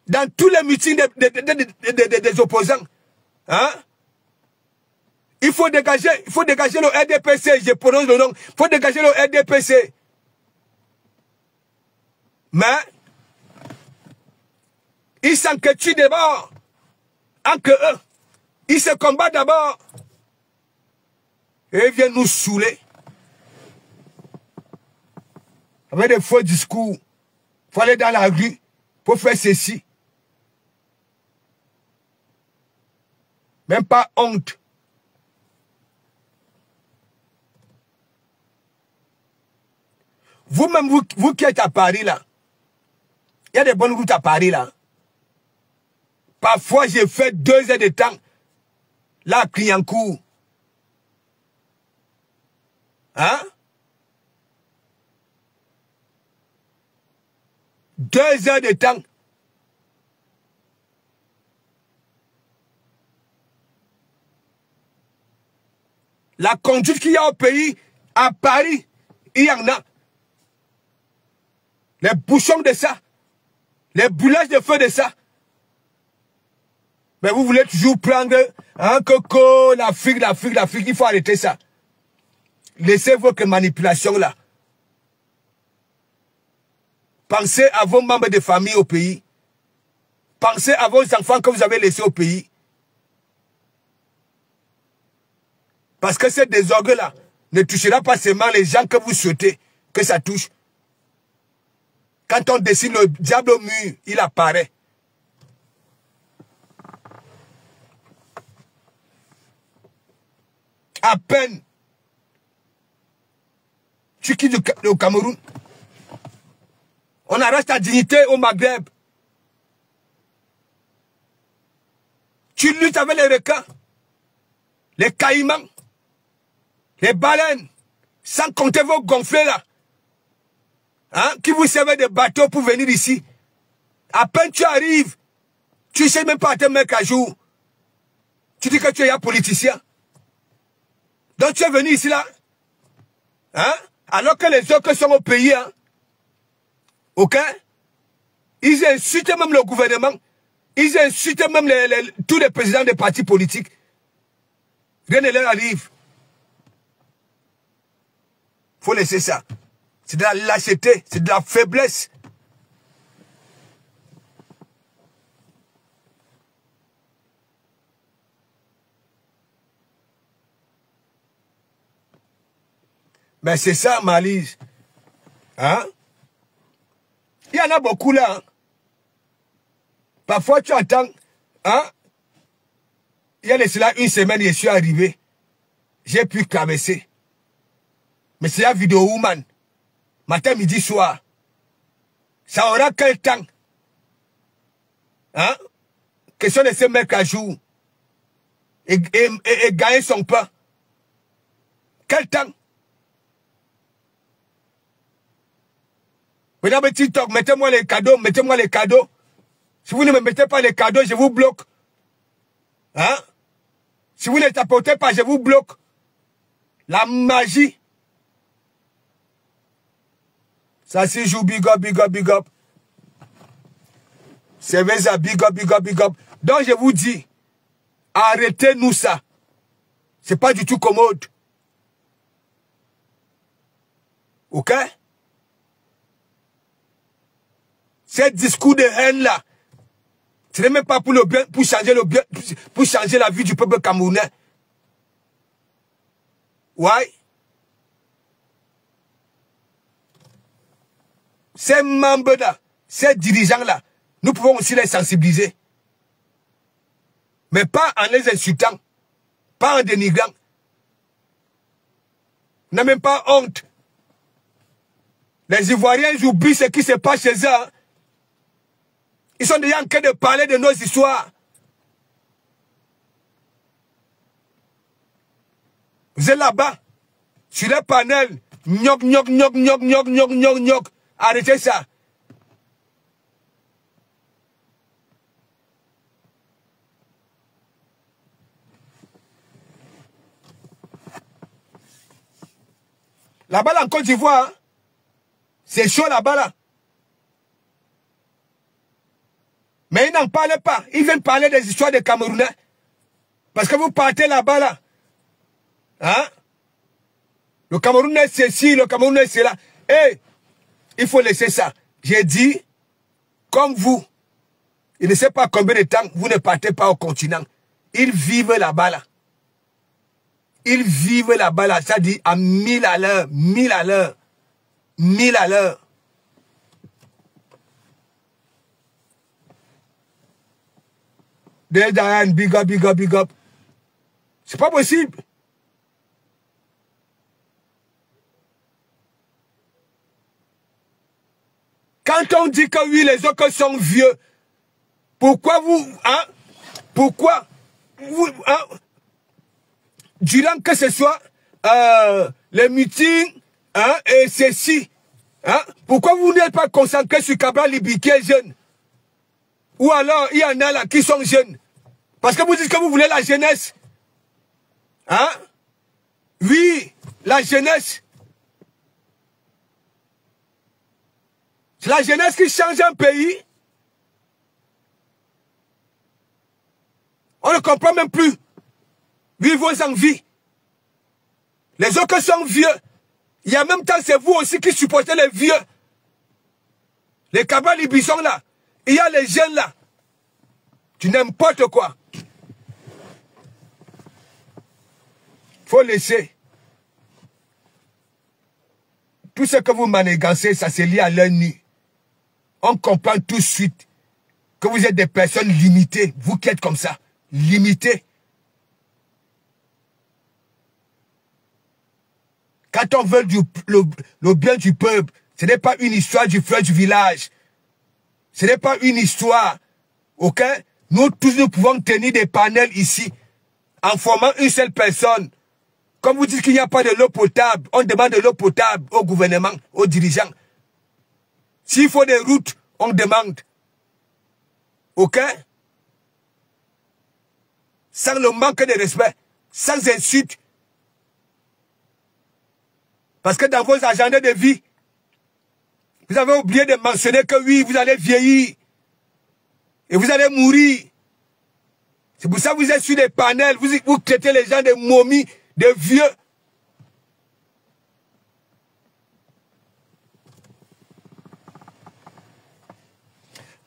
[SPEAKER 1] Dans tous les meetings des opposants, hein, il faut dégager le RDPC, je prononce le nom, il faut dégager le RDPC. Mais, ils s'enquêtent d'abord, entre eux. Ils se combattent d'abord. Et ils viennent nous saouler. Avec des faux discours. Il faut aller dans la rue pour faire ceci. Même pas honte. Vous-même, vous qui êtes à Paris là, il y a des bonnes routes à Paris là. Parfois, j'ai fait 2 heures de temps. Là, à Clignancourt. Hein? 2 heures de temps. La conduite qu'il y a au pays, à Paris, il y en a. Les bouchons de ça. Les boulages de feu de ça. Mais vous voulez toujours prendre un coco, l'Afrique. Il faut arrêter ça. Laissez votre manipulation là. Pensez à vos membres de famille au pays. Pensez à vos enfants que vous avez laissés au pays. Parce que ce désordre-là ne touchera pas seulement les gens que vous souhaitez que ça touche. Quand on dessine le diable au mur, il apparaît. À peine, tu quittes le Cameroun. On arrache ta dignité au Maghreb. Tu luttes avec les requins, les caïmans, les baleines, sans compter vos gonflés là. Hein, qui vous servent de bateaux pour venir ici. À peine tu arrives, tu ne sais même pas à te mettre à jour. Tu dis que tu es un politicien. Donc tu es venu ici là. Hein? Alors que les autres sont au pays. Hein? Ok? Ils insultent même le gouvernement. Ils insultent même tous les présidents des partis politiques. Rien ne leur arrive. Il faut laisser ça. C'est de la lâcheté, c'est de la faiblesse. Mais c'est ça, Malise. Hein? Il y en a beaucoup là. Hein? Parfois, tu entends, hein? Il y a de cela une semaine, je suis arrivé. J'ai pu traverser. Mais c'est la vidéo woman. Matin, midi, soir. Ça aura quel temps? Hein? Question de se mettre à jour. Et gagner son pain. Quel temps? Mesdames, TikTok, mettez-moi les cadeaux, mettez-moi les cadeaux. Si vous ne me mettez pas les cadeaux, je vous bloque. Hein? Si vous ne tapotez pas, je vous bloque. La magie. Ça se joue big up, big up, big up. Cerveza, big up, big up, big up. Donc je vous dis, arrêtez-nous ça. C'est pas du tout commode. Ok? Ces discours de haine là, ce n'est même pas pour le bien, pour changer le bien, pour changer la vie du peuple camerounais. Ouais. Ces membres là, ces dirigeants là, nous pouvons aussi les sensibiliser. Mais pas en les insultant, pas en dénigrant. N'a même pas honte. Les Ivoiriens, ils oublient ce qui se passe chez eux. Hein. Ils sont déjà en train de parler de nos histoires. Vous êtes là-bas, sur les panels, gnoc, gnoc, gnoc, gnoc, gnoc, gnoc, gnoc, gnoc. Arrêtez ça. Là-bas, là, en Côte d'Ivoire, hein, c'est chaud là-bas, là. Mais ils n'en parlent pas. Ils viennent parler des histoires des Camerounais. Parce que vous partez là-bas, là. Hein? Le Camerounais, c'est ci, le Camerounais, c'est là. Et il faut laisser ça. J'ai dit, comme vous, il ne sait pas combien de temps vous ne partez pas au continent. Ils vivent là-bas, là. Ils vivent là-bas, là. Ça dit à 1000 à l'heure, 1000 à l'heure, 1000 à l'heure. Diane, big up, big up, big up. C'est pas possible. Quand on dit que oui, les autres sont vieux, pourquoi vous, hein, pourquoi vous, hein, durant que ce soit les meetings, hein, et ceci, hein, pourquoi vous n'êtes pas concentré sur Cabral Libi qui est jeune? Ou alors, il y en a là qui sont jeunes. Parce que vous dites que vous voulez la jeunesse. Hein? Oui, la jeunesse. C'est la jeunesse qui change un pays. On ne comprend même plus. Oui, vos envies. Les autres sont vieux. Il y a même temps, c'est vous aussi qui supportez les vieux. Les Cabral Libi sont là. Il y a les jeunes là. Tu n'importe quoi. Faut laisser. Tout ce que vous manigancez, ça se lie à l'œil nu. On comprend tout de suite que vous êtes des personnes limitées. Vous qui êtes comme ça. Limitées. Quand on veut le bien du peuple, ce n'est pas une histoire du frère du village. Ce n'est pas une histoire. Ok? Nous tous, nous pouvons tenir des panels ici, en formant une seule personne. Comme vous dites qu'il n'y a pas de l'eau potable, on demande de l'eau potable au gouvernement, aux dirigeants. S'il faut des routes, on demande. Ok? Sans le manque de respect, sans insulte. Parce que dans vos agendas de vie, vous avez oublié de mentionner que oui, vous allez vieillir. Et vous allez mourir. C'est pour ça que vous êtes sur des panels, vous traitez les gens de momies, de vieux.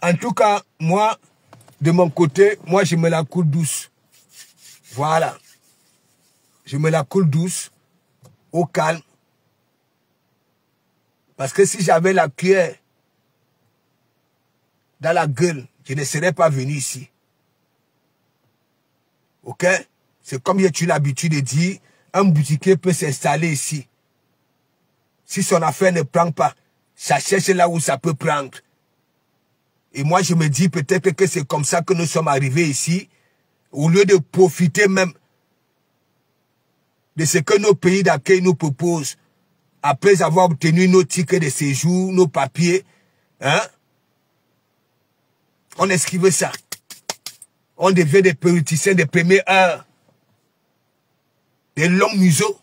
[SPEAKER 1] En tout cas, moi, de mon côté, moi je me la coule douce. Voilà. Je me la coule douce, au calme. Parce que si j'avais la cuillère dans la gueule, je ne serais pas venu ici. Ok? C'est comme j'ai eu l'habitude de dire, un boutiquier peut s'installer ici. Si son affaire ne prend pas, ça cherche là où ça peut prendre. Et moi, je me dis peut-être que c'est comme ça que nous sommes arrivés ici, au lieu de profiter même de ce que nos pays d'accueil nous proposent, après avoir obtenu nos tickets de séjour, nos papiers, hein? On esquive ça. On devient des politiciens de première heure. Des longs museaux.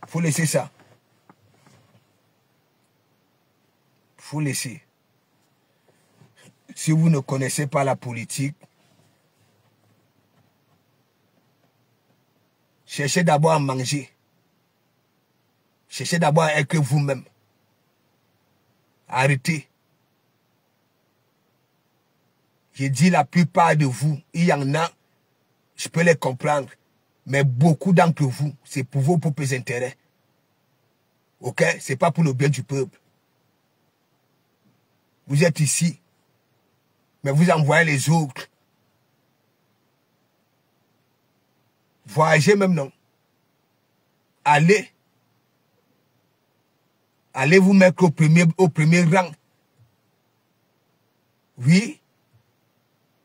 [SPEAKER 1] Faut laisser ça. faut laisser. Si vous ne connaissez pas la politique, cherchez d'abord à manger. Cherchez d'abord à être vous-même. Arrêtez. J'ai dit la plupart de vous, il y en a, je peux les comprendre, mais beaucoup d'entre vous, c'est pour vos propres intérêts. Ok? C'est pas pour le bien du peuple. Vous êtes ici, mais vous envoyez les autres. Voyagez même, non? Allez. Allez vous mettre au premier rang. Oui.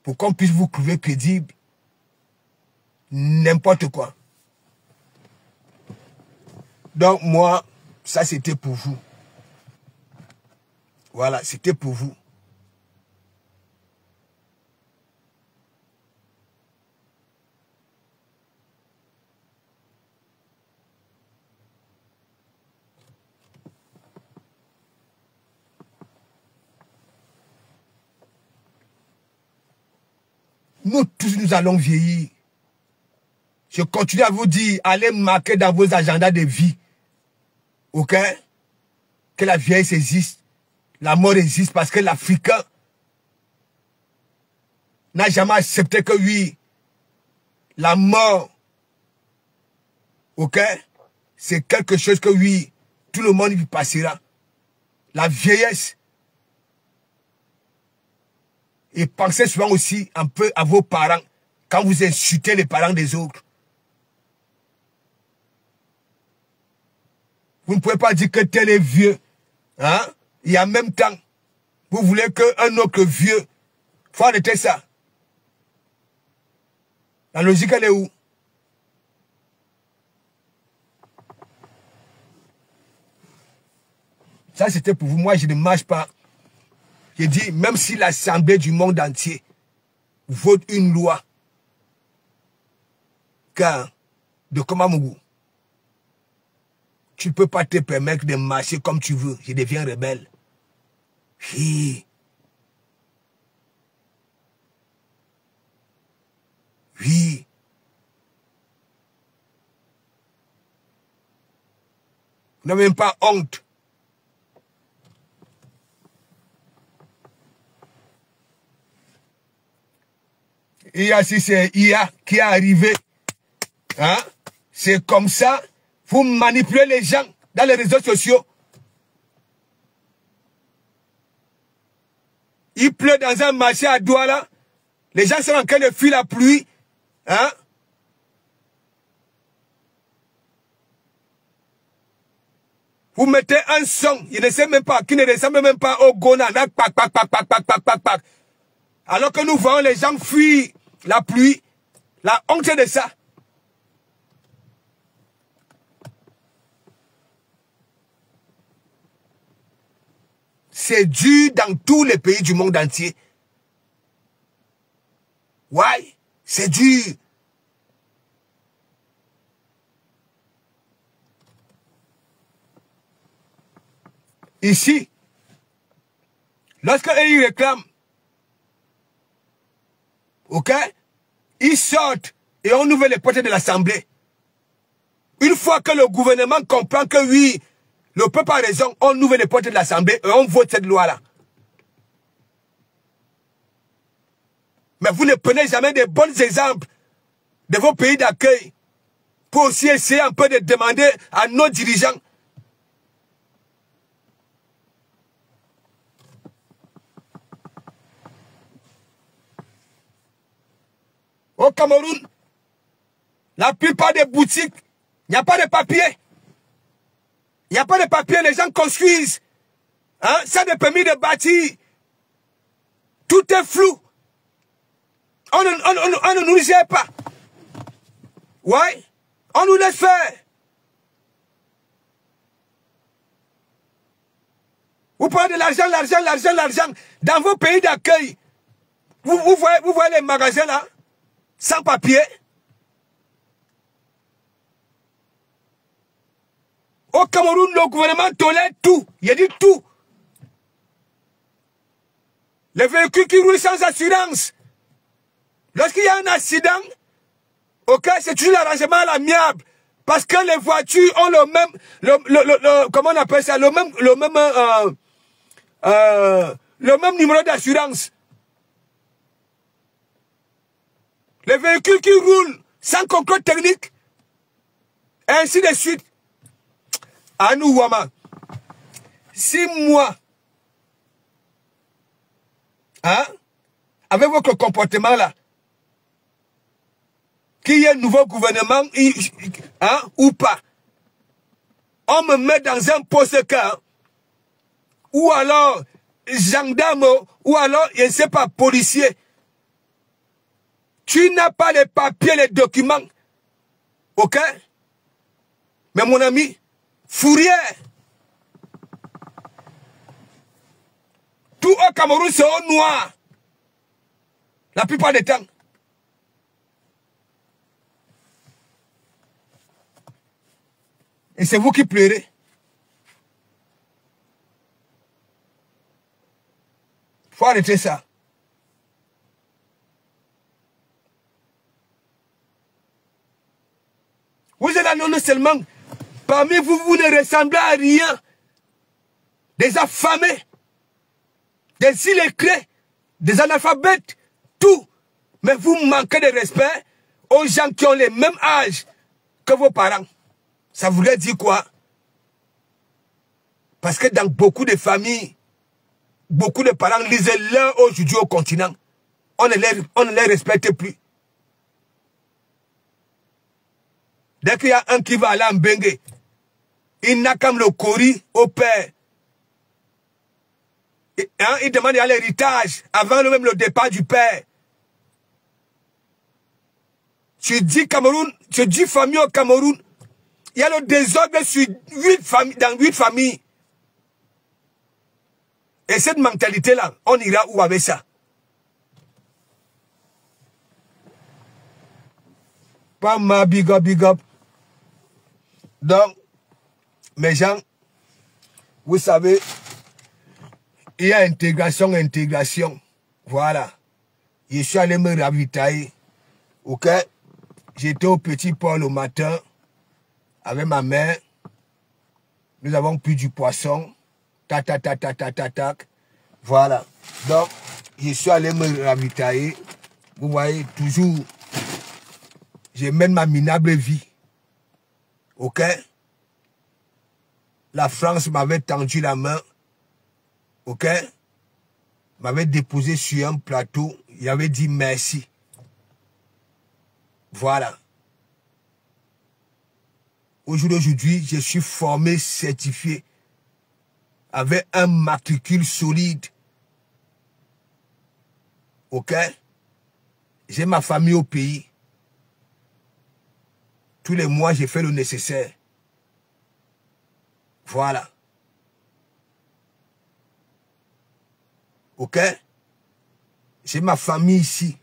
[SPEAKER 1] Pour qu'on puisse vous trouver crédible. N'importe quoi. Donc moi, ça c'était pour vous. Voilà, c'était pour vous. Nous tous, nous allons vieillir. Je continue à vous dire, allez marquer dans vos agendas de vie. Ok? Que la vieillesse existe. La mort existe parce que l'Africain n'a jamais accepté que oui, la mort, ok? C'est quelque chose que oui, tout le monde y passera. La vieillesse. Et pensez souvent aussi un peu à vos parents quand vous insultez les parents des autres. Vous ne pouvez pas dire que tel est vieux. Hein? Et en même temps, vous voulez qu'un autre vieux. Faut arrêter ça. La logique, elle est où? Ça, c'était pour vous. Moi, je ne marche pas. J'ai dit, même si l'Assemblée du monde entier vote une loi de Komamougou, tu ne peux pas te permettre de marcher comme tu veux. Je deviens rebelle. Oui. Oui. Vous n'avez même pas honte. Il y a si c'est IA qui est arrivé. Hein? C'est comme ça. Vous manipulez les gens dans les réseaux sociaux. Il pleut dans un marché à Douala. Les gens sont en train de fuir la pluie. Hein? Vous mettez un son, il ne sait même pas, qui ne ressemble même pas au Gona. Alors que nous voyons les gens fuir la pluie. La honte de ça. C'est dur dans tous les pays du monde entier. Ouais, c'est dur. Ici, lorsque ils réclament, ok, ils sortent et on ouvre les portes de l'Assemblée. Une fois que le gouvernement comprend que oui, le peuple a raison, on ouvre les portes de l'Assemblée et on vote cette loi-là. Mais vous ne prenez jamais de bons exemples de vos pays d'accueil pour aussi essayer un peu de demander à nos dirigeants. Au Cameroun, la plupart des boutiques, il n'y a pas de papier. Il n'y a pas de papier, les gens construisent. Hein? Ça de permis de bâtir. Tout est flou. On ne nous gère pas. Ouais. On nous laisse faire. Vous prenez de l'argent, l'argent. Dans vos pays d'accueil, vous voyez les magasins là, sans papier. Au Cameroun, le gouvernement tolère tout. Il a dit tout. Les véhicules qui roulent sans assurance. Lorsqu'il y a un accident, ok, c'est toujours l'arrangement à l'amiable. Parce que les voitures ont le même, comment on appelle ça, le même numéro d'assurance. Les véhicules qui roulent sans contrôle technique, et ainsi de suite. À nous, Wama, si moi, hein, avec votre comportement là, qu'il y ait un nouveau gouvernement, hein, ou pas, on me met dans un poste cas, ou alors gendarme, ou alors, je ne sais pas, policier. Tu n'as pas les papiers, les documents. Ok? Mais mon ami, Fourier, tout au Cameroun, c'est au noir. La plupart des temps. Et c'est vous qui pleurez. Il faut arrêter ça. Vous êtes là non seulement, parmi vous, vous ne ressemblez à rien. Des affamés, des illettrés, des analphabètes, tout. Mais vous manquez de respect aux gens qui ont le même âge que vos parents. Ça voudrait dire quoi? Parce que dans beaucoup de familles, beaucoup de parents lisaient l'un aujourd'hui au continent. On ne les respecte plus. Dès qu'il y a un qui va aller en Bengue, il n'a comme le Kori au père. Hein, il demande à l'héritage avant même le départ du père. Tu dis Cameroun, tu dis famille au Cameroun. Il y a le désordre sur 8 familles, dans 8 familles. Et cette mentalité-là, on ira où avec ça? Pas ma big up, big up. Donc, mes gens, vous savez, il y a intégration. Voilà. Je suis allé me ravitailler. Ok? J'étais au Petit Paul au matin avec ma mère. Nous avons pris du poisson. Tac. Voilà. Donc, je suis allé me ravitailler. Vous voyez, toujours, je mène ma minable vie. Ok? La France m'avait tendu la main. Ok? M'avait déposé sur un plateau. Il avait dit merci. Voilà. Aujourd'hui, je suis formé, certifié, avec un matricule solide. Ok? J'ai ma famille au pays. Tous les mois, j'ai fait le nécessaire. Voilà. Ok? J'ai ma famille ici.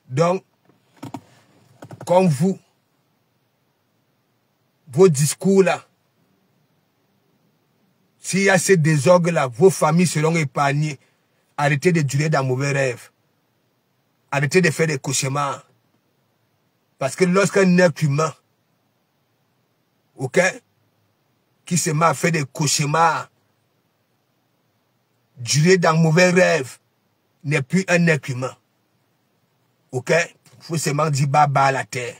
[SPEAKER 1] Donc, comme vous, vos discours là, s'il y a ces désordres là, vos familles seront épargnées. Arrêtez de durer dans mauvais rêves. Arrêtez de faire des cauchemars. Parce que lorsqu'un être humain, ok, qui se met à faire des cauchemars, durer dans mauvais rêves, n'est plus un être humain. Ok? Il faut seulement dire baba à la terre.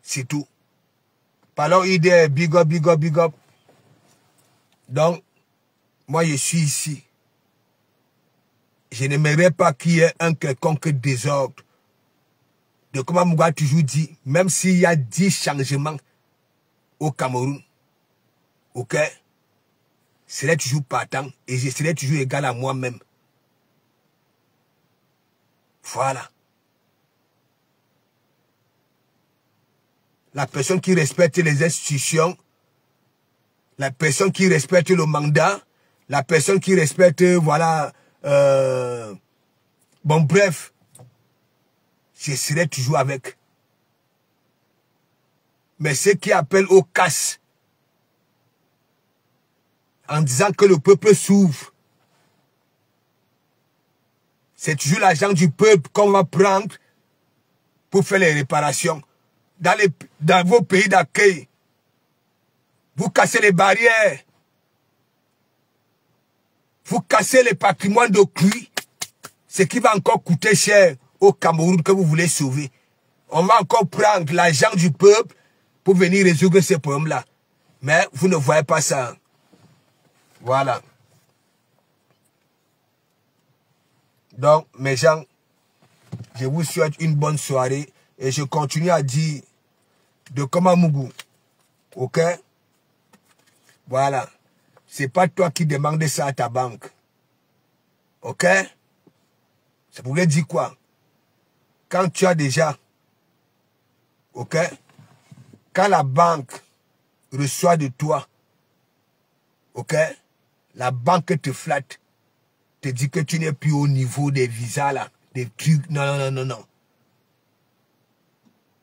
[SPEAKER 1] C'est tout. Parlons idée, big up, big up, big up. Donc, moi je suis ici. Je n'aimerais pas qu'il y ait un quelconque désordre. De comme Mouga a toujours dit, même s'il y a 10 changements au Cameroun, ok, je serai toujours partant et je serai toujours égal à moi-même. Voilà. La personne qui respecte les institutions, la personne qui respecte le mandat, la personne qui respecte, voilà, bon bref, je serai toujours avec. Mais ceux qui appellent au casse, en disant que le peuple souffre. C'est toujours l'argent du peuple qu'on va prendre pour faire les réparations. Dans vos pays d'accueil, vous cassez les barrières. Vous cassez les patrimoines d'autrui. Ce qui va encore coûter cher au Cameroun que vous voulez sauver. On va encore prendre l'argent du peuple pour venir résoudre ces problèmes-là. Mais vous ne voyez pas ça. Voilà. Donc, mes gens, je vous souhaite une bonne soirée et je continue à dire de Komamougou. Ok? Voilà. C'est pas toi qui demandes ça à ta banque. Ok? Ça voulait dire quoi? Quand tu as déjà, ok? Quand la banque reçoit de toi, ok? La banque te flatte, te dit que tu n'es plus au niveau des visas là, des trucs. Non, non, non, non, non.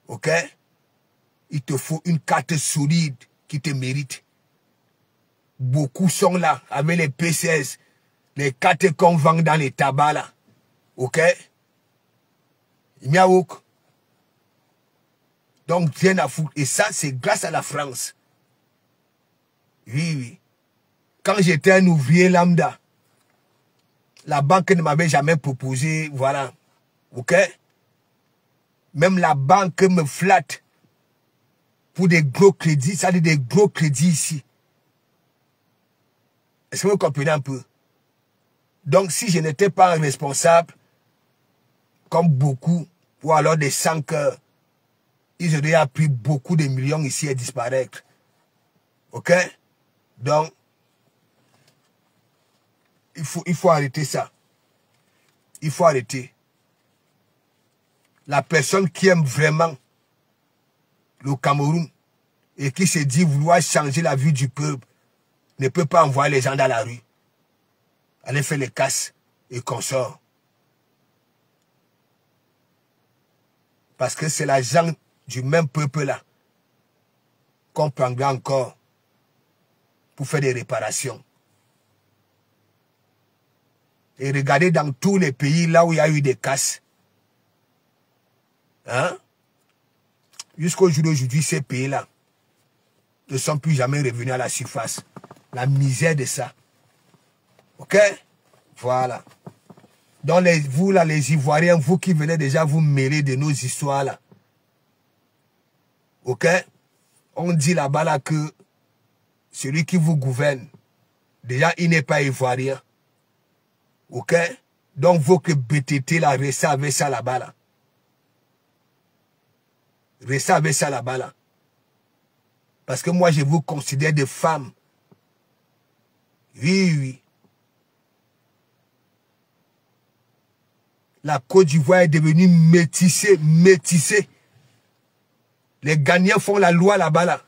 [SPEAKER 1] Ok? Il te faut une carte solide qui te mérite. Beaucoup sont là avec les PCS, les cartes qu'on vend dans les tabacs là. Ok? Miaouk. Donc, viens à foutre. Et ça, c'est grâce à la France. Oui, oui. Quand j'étais un ouvrier lambda, la banque ne m'avait jamais proposé, voilà. Ok? Même la banque me flatte pour des gros crédits. Ça dit des gros crédits ici. Est-ce que vous comprenez un peu? Donc, si je n'étais pas un responsable, comme beaucoup, ou alors des 100 heures, ils auraient appris beaucoup de millions ici à disparaître. Ok? Donc, il faut arrêter ça. Il faut arrêter. La personne qui aime vraiment le Cameroun et qui se dit vouloir changer la vie du peuple ne peut pas envoyer les gens dans la rue. Aller faire les casses et consorts. Parce que c'est l'argent du même peuple-là qu'on prendra encore pour faire des réparations. Et regardez dans tous les pays là où il y a eu des casses. Hein? Jusqu'au jour d'aujourd'hui, ces pays-là ne sont plus jamais revenus à la surface. La misère de ça. Ok? Voilà. Donc vous là, les Ivoiriens, vous qui venez déjà vous mêler de nos histoires là. Ok? On dit là-bas là que celui qui vous gouverne, déjà il n'est pas Ivoirien. Ok? Donc vous que BTT là, restez avec ça là-bas là. Restez avec ça là-bas là. Parce que moi je vous considère des femmes. Oui, oui. La Côte d'Ivoire est devenue métissée, métissée. Les Ghanéens font la loi là-bas là.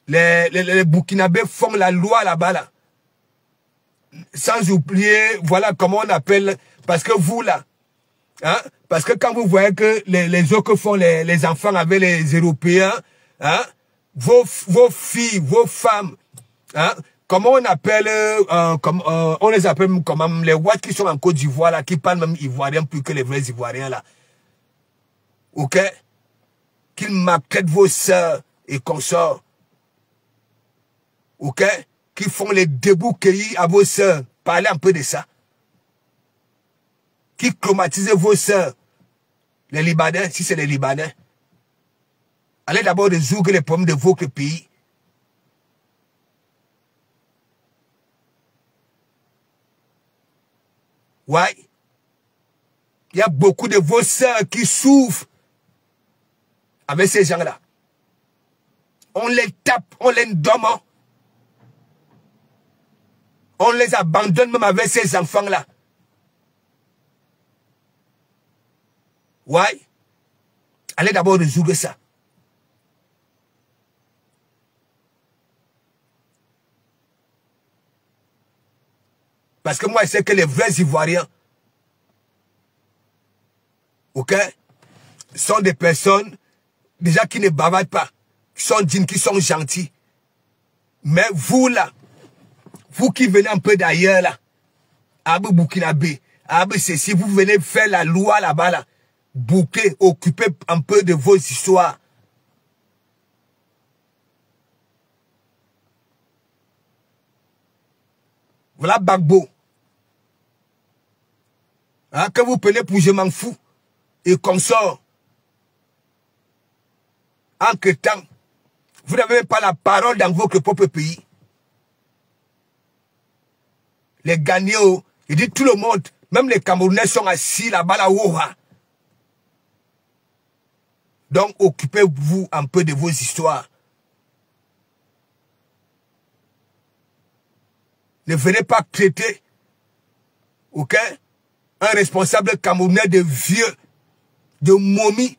[SPEAKER 1] Les Burkinabés font la loi là-bas là. Sans oublier, voilà comment on appelle, parce que vous là, hein, parce que quand vous voyez que les autres font les enfants avec les Européens, hein, vos filles, vos femmes, hein, comment on appelle, on les appelle comment les Ouatt qui sont en Côte d'Ivoire là, qui parlent même ivoirien plus que les vrais Ivoiriens là. Ok? Qu'ils maltraitent vos sœurs et consorts. Ok? Qui font les débouts cueillis à vos sœurs. Parlez un peu de ça. Qui traumatisent vos sœurs. Les Libanais, si c'est les Libanais. Allez d'abord résoudre les problèmes de votre pays. Ouais. Il y a beaucoup de vos sœurs qui souffrent avec ces gens-là. On les tape, on les domme. On les abandonne même avec ces enfants-là. Ouais. Allez d'abord résoudre ça. Parce que moi, je sais que les vrais Ivoiriens, ok, sont des personnes déjà qui ne bavardent pas, qui sont dignes, qui sont gentils. Mais vous là, vous qui venez un peu d'ailleurs là, Abu Burkinabé, Abu ceci, vous venez faire la loi là-bas là, boucler, occuper un peu de vos histoires. Voilà Bagbo. Hein, que vous prenez pour je m'en fous et consort. Entre temps, vous n'avez même pas la parole dans votre propre pays. Les gagnants, il dit tout le monde, même les Camerounais sont assis là-bas là-haut. Donc occupez-vous un peu de vos histoires. Ne venez pas traiter, ok, un responsable camerounais de vieux, de momie,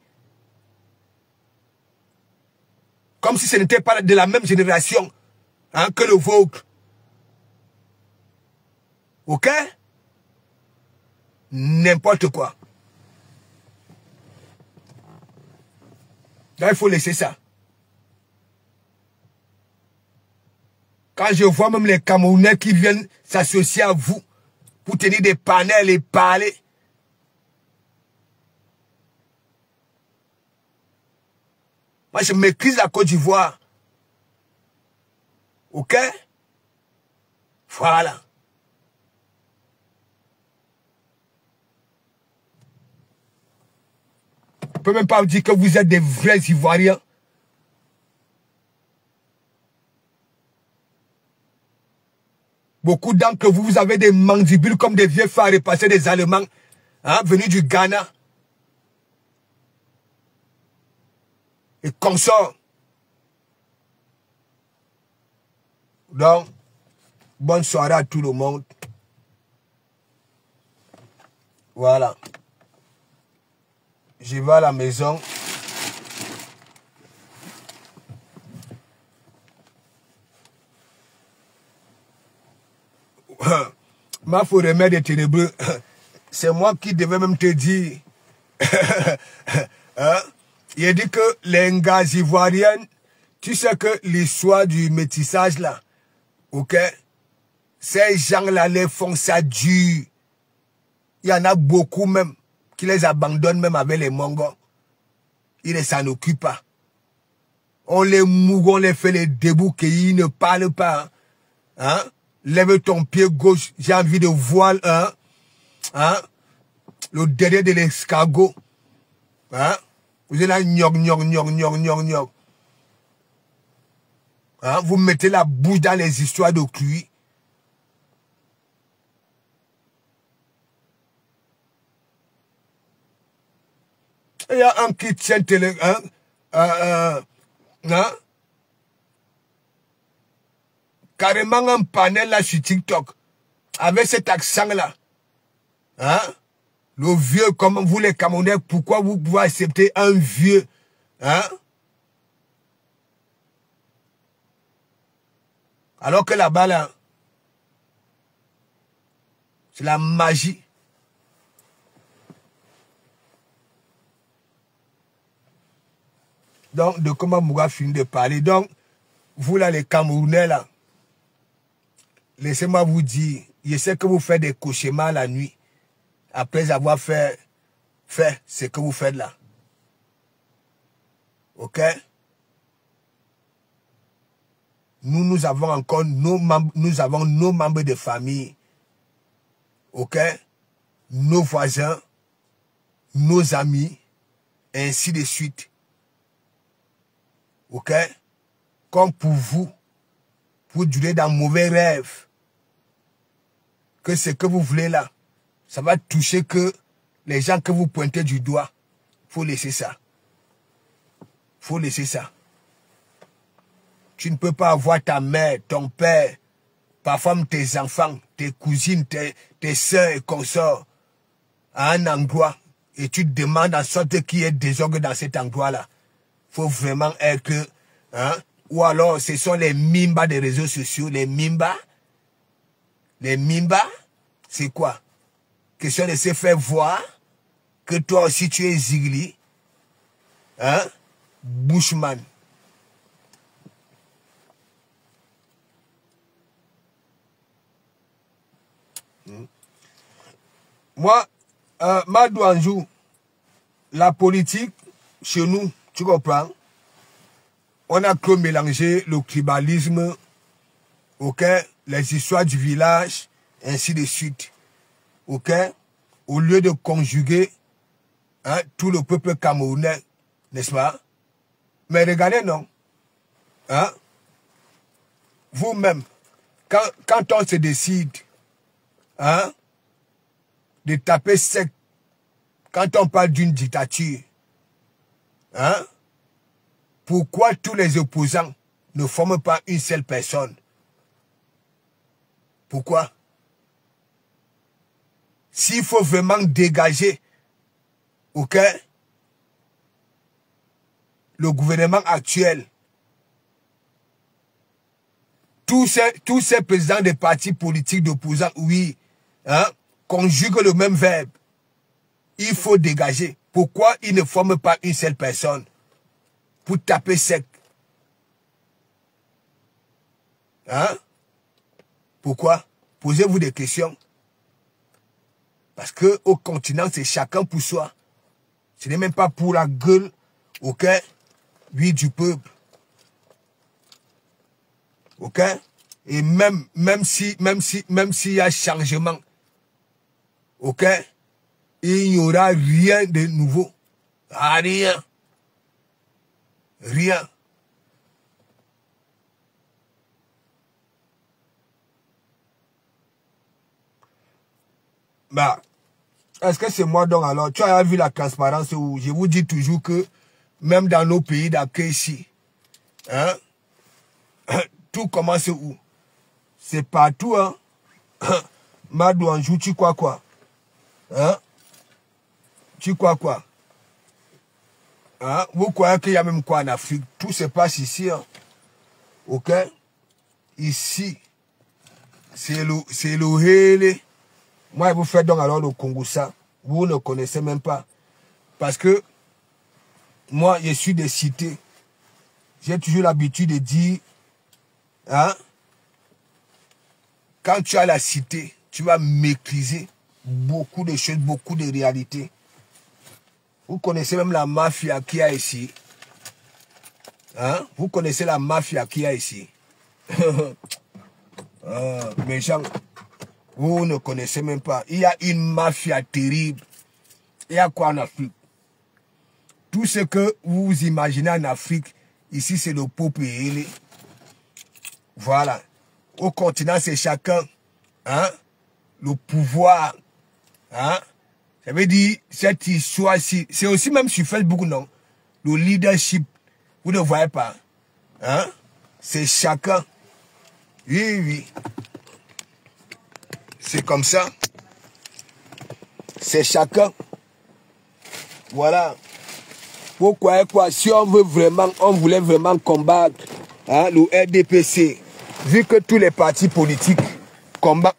[SPEAKER 1] comme si ce n'était pas de la même génération hein, que le vôtre. Ok? N'importe quoi. Là, il faut laisser ça. Quand je vois même les Camerounais qui viennent s'associer à vous pour tenir des panels et parler. Moi, je maîtrise la Côte d'Ivoire. Ok? Voilà. Je ne peux même pas vous dire que vous êtes des vrais Ivoiriens. Beaucoup d'entre vous, vous avez des mandibules comme des vieux phares repassés des Allemands, hein, venus du Ghana. Et consorts. Donc, bonne soirée à tout le monde. Voilà. Je vais à la maison. Ma faut remède est ténébreux. C'est moi qui devais même te dire. Hein? Il a dit que les gars ivoiriens, tu sais que l'histoire du métissage là, ok? Ces gens-là les font ça dur. Il y en a beaucoup même qui les abandonnent même avec les Mongols. Ils ne s'en occupent pas. On les mouille, on les fait les débouquer, ils ne parlent pas. Hein? Lève ton pied gauche, j'ai envie de voir hein? Le derrière de l'escargot. Hein? Vous êtes là, gnog. Hein? Vous mettez la bouche dans les histoires de cuit. Il y a un qui tient hein? Carrément un panel là sur TikTok. Avec cet accent là. Hein? Le vieux, comme vous les Camerounais, pourquoi vous pouvez accepter un vieux? Hein? Alors que là-bas là, c'est la magie. Donc, de comment Mouga finit de parler. Donc, vous là, les Camerounais là, laissez-moi vous dire, je sais que vous faites des cauchemars la nuit, après avoir fait ce que vous faites là. Ok? Nous avons encore nos membres, nous avons nos membres de famille. Ok? Nos voisins, nos amis, et ainsi de suite. Ok? Comme pour vous durez dans mauvais rêves, que ce que vous voulez là, ça va toucher que les gens que vous pointez du doigt. Faut laisser ça. Faut laisser ça. Tu ne peux pas avoir ta mère, ton père, parfois tes enfants, tes cousines, tes soeurs et consorts à un endroit et tu te demandes en sorte qu'il y ait désordre dans cet endroit-là. Faut vraiment être, hein, ou alors ce sont les mimbas des réseaux sociaux, les mimbas. Les mimbas, c'est quoi? Question de se faire voir que toi aussi tu es Zigli, hein, Bushman. Moi, Madou Anjou, la politique, chez nous, tu comprends? On a que mélangé le tribalisme, ok, les histoires du village, ainsi de suite. Ok? Au lieu de conjuguer hein, tout le peuple camerounais, n'est-ce pas? Mais regardez, non. Hein? Vous-même, quand on se décide hein, de taper sec, quand on parle d'une dictature, hein, pourquoi tous les opposants ne forment pas une seule personne? Pourquoi? S'il faut vraiment dégager, ok, le gouvernement actuel, tous ces présidents des partis politiques d'opposants, oui, hein, conjuguent le même verbe. Il faut dégager. Pourquoi ils ne forment pas une seule personne pour taper sec? Hein? Pourquoi? Posez-vous des questions. Parce que au continent, c'est chacun pour soi. Ce n'est même pas pour la gueule, ok, oui, du peuple. Ok? Et même s'il y a changement, ok, il n'y aura rien de nouveau. Ah, rien. Rien. Bah, est-ce que c'est moi donc alors? Tu as vu la transparence où je vous dis toujours que même dans nos pays d'accueil ici, hein, tout commence où? C'est partout, hein. Madou Anjou, tu crois quoi? Hein? Tu crois quoi? Hein? Vous croyez qu'il y a même quoi en Afrique? Tout se passe ici, hein. Ok? Ici, c'est le Hélé. Moi, vous faites donc alors le Congo ça. Vous ne connaissez même pas. Parce que moi, je suis des cités. J'ai toujours l'habitude de dire, hein, quand tu as la cité, tu vas maîtriser beaucoup de choses, beaucoup de réalités. Vous connaissez même la mafia qu'il y a ici. Hein? Vous connaissez la mafia qu'il y a ici. Mais gens, vous ne connaissez même pas. Il y a une mafia terrible. Il y a quoi en Afrique? Tout ce que vous imaginez en Afrique, ici c'est le peuple. Voilà. Au continent, c'est chacun. Hein? Le pouvoir. Hein? Ça veut dire, cette histoire-ci, c'est aussi même sur Facebook, non? Le leadership. Vous ne voyez pas. Hein? C'est chacun. Oui, oui. C'est comme ça. C'est chacun. Voilà. Pourquoi quoi? Si on voulait vraiment combattre hein, le RDPC, vu que tous les partis politiques combattent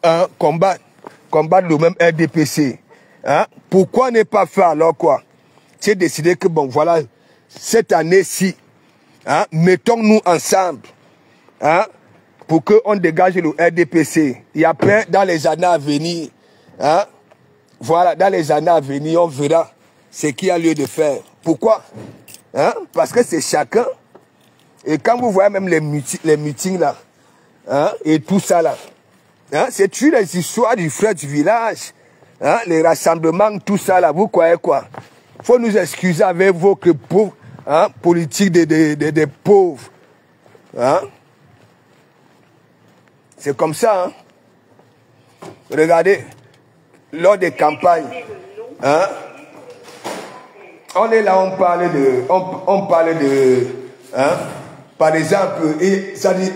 [SPEAKER 1] le même RDPC, hein, pourquoi ne pas faire alors quoi? C'est décidé que bon voilà, cette année-ci, hein, mettons-nous ensemble, hein, pour qu'on dégage le RDPC. Et après, dans les années à venir, hein, voilà, dans les années à venir, on verra ce qu'il y a lieu de faire. Pourquoi? Hein? Parce que c'est chacun. Et quand vous voyez même les meetings là, hein, et tout ça là, hein, c'est toujours les histoires du frère du village, hein, les rassemblements, tout ça là, vous croyez quoi? Faut nous excuser avec votre pauvre hein, politique des pauvres. Hein? C'est comme ça. Hein? Regardez, lors des campagnes, hein, on est là, on parle de, hein, par exemple, et ça dit,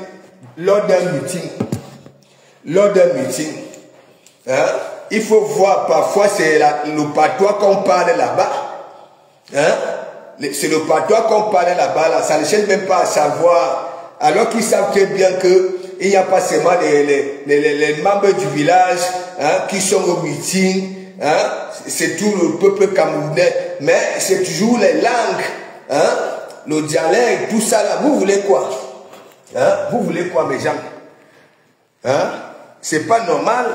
[SPEAKER 1] lors d'un meeting, hein, il faut voir, parfois c'est le patois qu'on parle là-bas, hein, c'est le patois qu'on parle là-bas, là, ça ne cherche même pas à savoir, alors qu'ils savent très bien que il n'y a pas seulement les membres du village hein, qui sont au meeting, hein, c'est tout le peuple camerounais, mais c'est toujours les langues, hein, le dialecte, tout ça là. Vous voulez quoi? Hein? Vous voulez quoi, mes gens? Hein? C'est pas normal.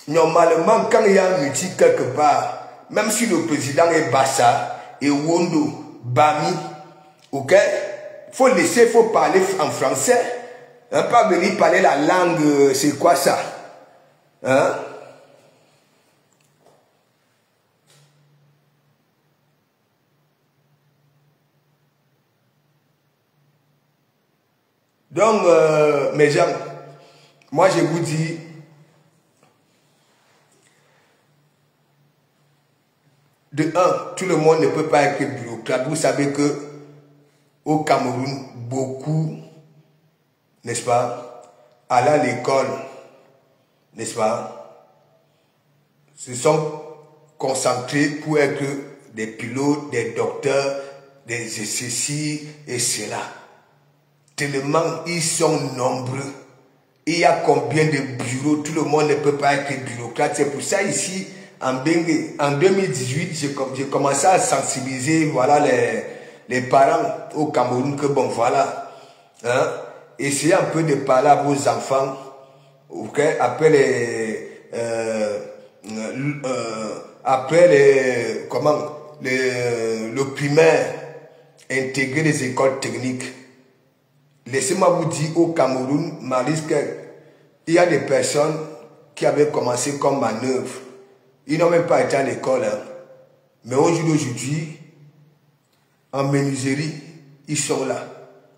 [SPEAKER 1] Normalement, quand il y a un meeting quelque part, même si le président est Bassa et Wondo, Bami, ok, faut laisser, faut parler en français. Hein, pas venir parler la langue, c'est quoi ça? Hein? Donc, mes gens, moi je vous dis, de un, tout le monde ne peut pas être bureaucrate. Vous savez que au Cameroun, beaucoup, n'est-ce pas, allaient à l'école, n'est-ce pas, se sont concentrés pour être des pilotes, des docteurs, des ceci et cela. Tellement ils sont nombreux. Il y a combien de bureaux, tout le monde ne peut pas être bureaucrate. C'est pour ça ici, en 2018, j'ai commencé à sensibiliser voilà, les parents au Cameroun que bon voilà, hein, essayez un peu de parler à vos enfants, ok, après le primaire, intégrer les écoles techniques. Laissez-moi vous dire, au Cameroun, il y a des personnes qui avaient commencé comme manœuvre. Ils n'ont même pas été à l'école. Hein. Mais aujourd'hui, en menuiserie, ils sont là.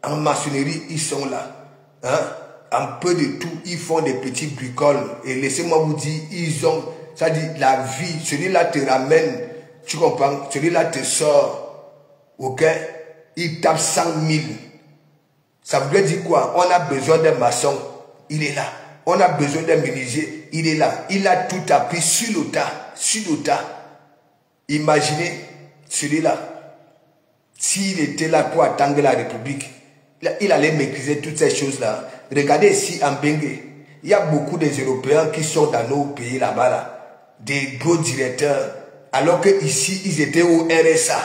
[SPEAKER 1] En maçonnerie, ils sont là. Hein? Un peu de tout, ils font des petits bricoles. Et laissez-moi vous dire, ils ont, ça dit, la vie, celui-là te ramène, tu comprends? Celui-là te sort, ok? Il tape 100 000. Ça veut dire quoi? On a besoin d'un maçon, il est là. On a besoin d'un menuisier, il est là. Il a tout appris sur le tas, sur le tas. Imaginez celui-là. S'il était là pour attendre la République, il allait maîtriser toutes ces choses-là. Regardez ici en Bengue, il y a beaucoup des Européens qui sont dans nos pays là-bas, là, des gros directeurs, alors qu'ici, ils étaient au RSA.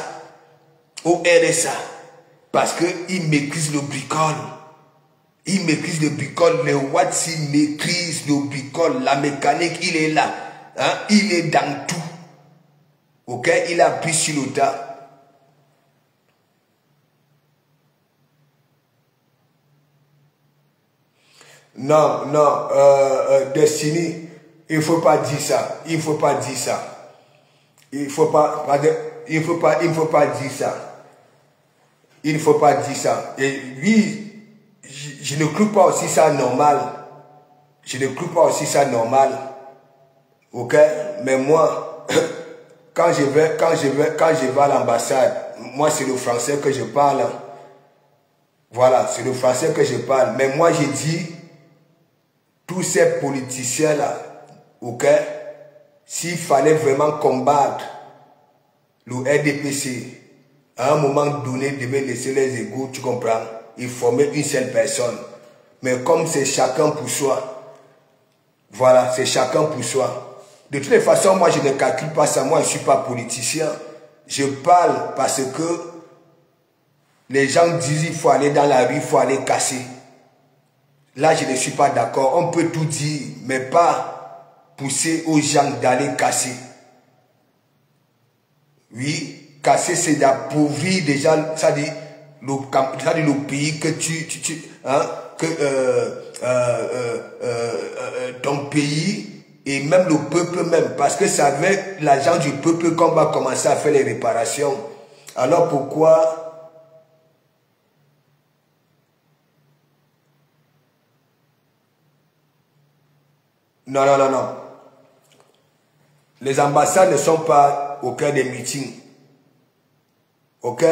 [SPEAKER 1] Au RSA. Parce qu'ils maîtrisent le bricole. Ils maîtrisent le bricole. Les Watts, ils maîtrisent le bricole. La mécanique, il est là. Hein? Il est dans tout. Ok? Il a pris sur le tas. Non, non, Destiny, il ne faut pas dire ça. Il ne faut pas dire ça. Il ne faut pas dire ça. Il ne faut pas dire ça. Et oui, je ne trouve pas aussi ça normal. Je ne trouve pas aussi ça normal. Ok? Mais moi, quand je vais à l'ambassade, moi c'est le français que je parle. Voilà, c'est le français que je parle. Mais moi j'ai dit, tous ces politiciens-là, ok? S'il fallait vraiment combattre le RDPC, à un moment donné, devait laisser les égos, tu comprends? Il formait une seule personne. Mais comme c'est chacun pour soi, voilà, c'est chacun pour soi. De toutes les façons, moi, je ne calcule pas ça. Moi, je ne suis pas politicien. Je parle parce que les gens disent qu'il faut aller dans la rue, il faut aller casser. Là, je ne suis pas d'accord. On peut tout dire, mais pas pousser aux gens d'aller casser. Oui. Casser, c'est d'appauvrir déjà, ça dit le pays que ton pays et même le peuple même, parce que c'est avec l'argent du peuple qu'on va commencer à faire les réparations. Alors pourquoi non, non, non, non. Les ambassades ne sont pas au cœur des meetings. Ok?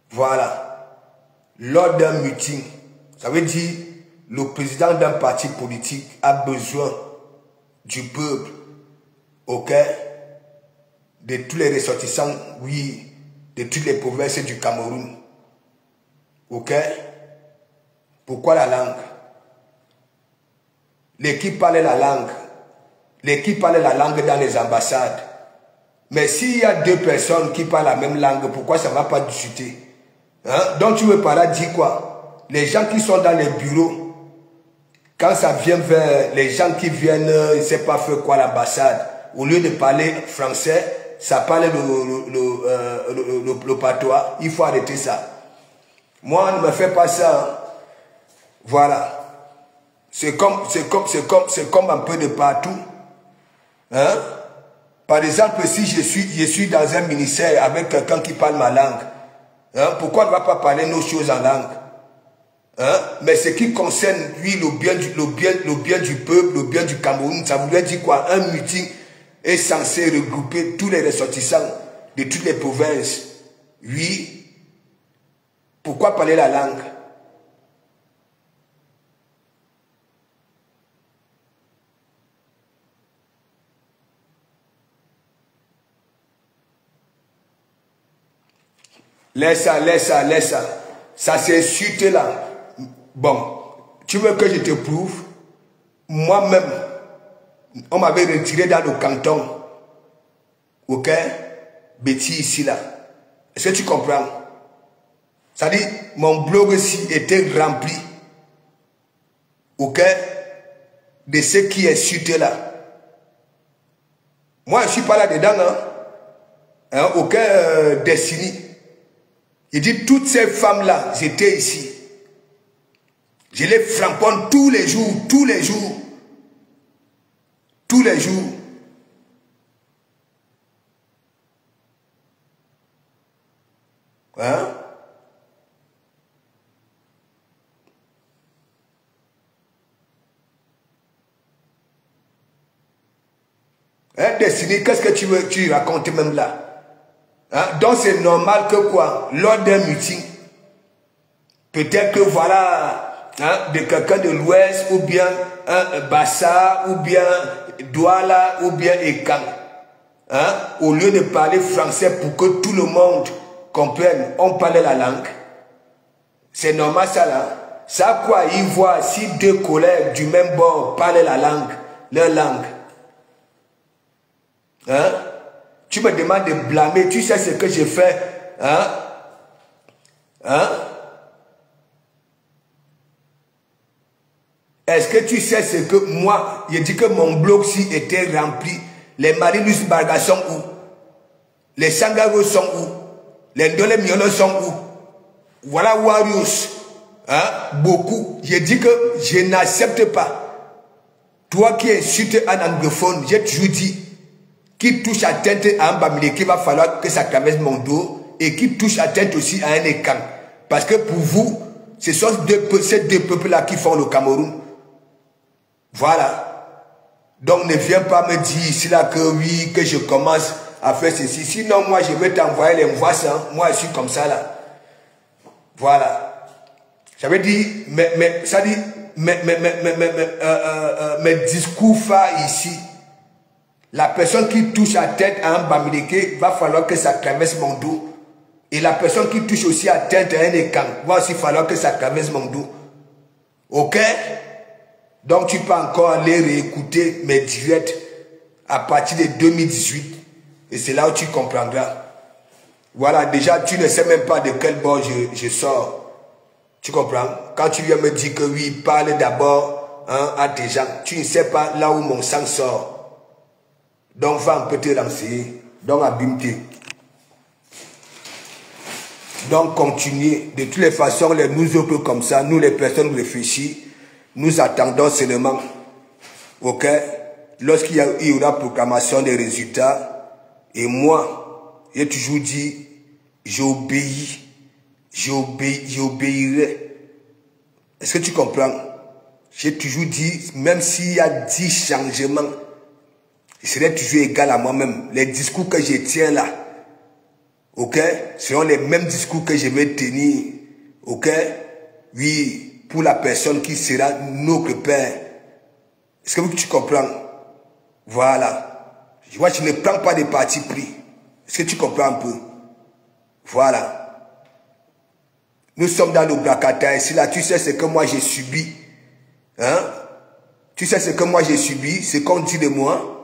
[SPEAKER 1] Voilà. Lors d'un meeting, ça veut dire le président d'un parti politique a besoin du peuple, ok? De tous les ressortissants, oui, de toutes les provinces du Cameroun. Ok? Pourquoi la langue? L'équipe parlait la langue. L'équipe parlait la langue dans les ambassades. Mais s'il y a deux personnes qui parlent la même langue, pourquoi ça ne va pas discuter? Hein? Donc tu veux par là dire quoi? Les gens qui sont dans les bureaux, quand ça vient vers les gens qui viennent, je ne sais pas faire quoi à l'ambassade, au lieu de parler français, ça parle le patois. Il faut arrêter ça. Moi, ne me fais pas ça. Hein. Voilà. C'est comme un peu de partout. Hein? Par exemple, si je suis dans un ministère avec quelqu'un qui parle ma langue, hein? Pourquoi on ne va pas parler nos choses en langue? Hein? Mais ce qui concerne, lui, le bien du peuple, le bien du Cameroun, ça voudrait dire quoi? Un meeting est censé regrouper tous les ressortissants de toutes les provinces. Oui. Pourquoi parler la langue? Laisse ça. Ça c'est insulté là. Bon, tu veux que je te prouve? Moi-même, on m'avait retiré dans le canton. Ok? Betty ici là. Est-ce que tu comprends? Ça dit, mon blog ici était rempli. Ok? De ce qui est insulté là. Moi, je ne suis pas là-dedans. Hein? Aucun Destiny. Il dit, toutes ces femmes-là, j'étais ici. Je les framponne tous les jours. Tous les jours. Hein? Hein, Destiny, qu'est-ce que tu racontes même là? Hein? Donc c'est normal que quoi? Lors d'un meeting, peut-être que voilà, hein, de quelqu'un de l'Ouest, ou bien un Bassa, ou bien Douala, ou bien Ekan. Hein? Au lieu de parler français pour que tout le monde comprenne, on parle la langue. C'est normal ça là. Ça quoi, ils voient si deux collègues du même bord parlent la langue, leur langue. Hein? Tu me demandes de blâmer, tu sais ce que j'ai fait, hein? Hein? Est-ce que tu sais ce que moi, j'ai dit que mon blog-ci était rempli. Les Marilus Barga sont où? Les Sangaro sont où? Les Ndole Miolo sont où? Voilà Warriors. Hein? Beaucoup. J'ai dit que je n'accepte pas. Toi qui insultes un anglophone, j'ai toujours dit, qui touche à tête à un Bamileke, il va falloir que ça traverse mon dos, et qui touche à tête aussi à un Ekan. Parce que pour vous, ce sont ces deux peuples-là qui font le Cameroun. Voilà. Donc ne viens pas me dire ici là que oui, que je commence à faire ceci. Sinon moi je vais t'envoyer les voisins. Moi je suis comme ça là. Voilà. J'avais dit, ça dit, mes discours phares ici. La personne qui touche à tête à un Bamileke, va falloir que ça traverse mon dos. Et la personne qui touche aussi à tête à un Ekan, va aussi falloir que ça traverse mon dos. Ok? Donc tu peux encore aller réécouter mes directs à partir de 2018. Et c'est là où tu comprendras. Voilà, déjà tu ne sais même pas de quel bord je sors. Tu comprends? Quand tu viens me dire que oui, parle d'abord hein, à tes gens, tu ne sais pas là où mon sang sort. Donc va un peu te renseigner. Donc abîme-toi. Donc continuez. De toutes les façons, nous autres comme ça, nous les personnes réfléchies, nous attendons seulement. Ok? Lorsqu'il y aura proclamation des résultats, et moi, j'ai toujours dit, j'obéis. J'obéirai. Est-ce que tu comprends? J'ai toujours dit, même s'il y a 10 changements, je serai toujours égal à moi-même. Les discours que je tiens là, ok, seront les mêmes discours que je vais tenir, ok, oui, pour la personne qui sera notre Père. Est-ce que tu comprends? Voilà. Je vois que tu ne prends pas de parti pris. Est-ce que tu comprends un peu? Voilà. Nous sommes dans le Bracata ici, là, tu sais ce que moi j'ai subi. Hein? Tu sais ce que moi j'ai subi, ce qu'on dit de moi.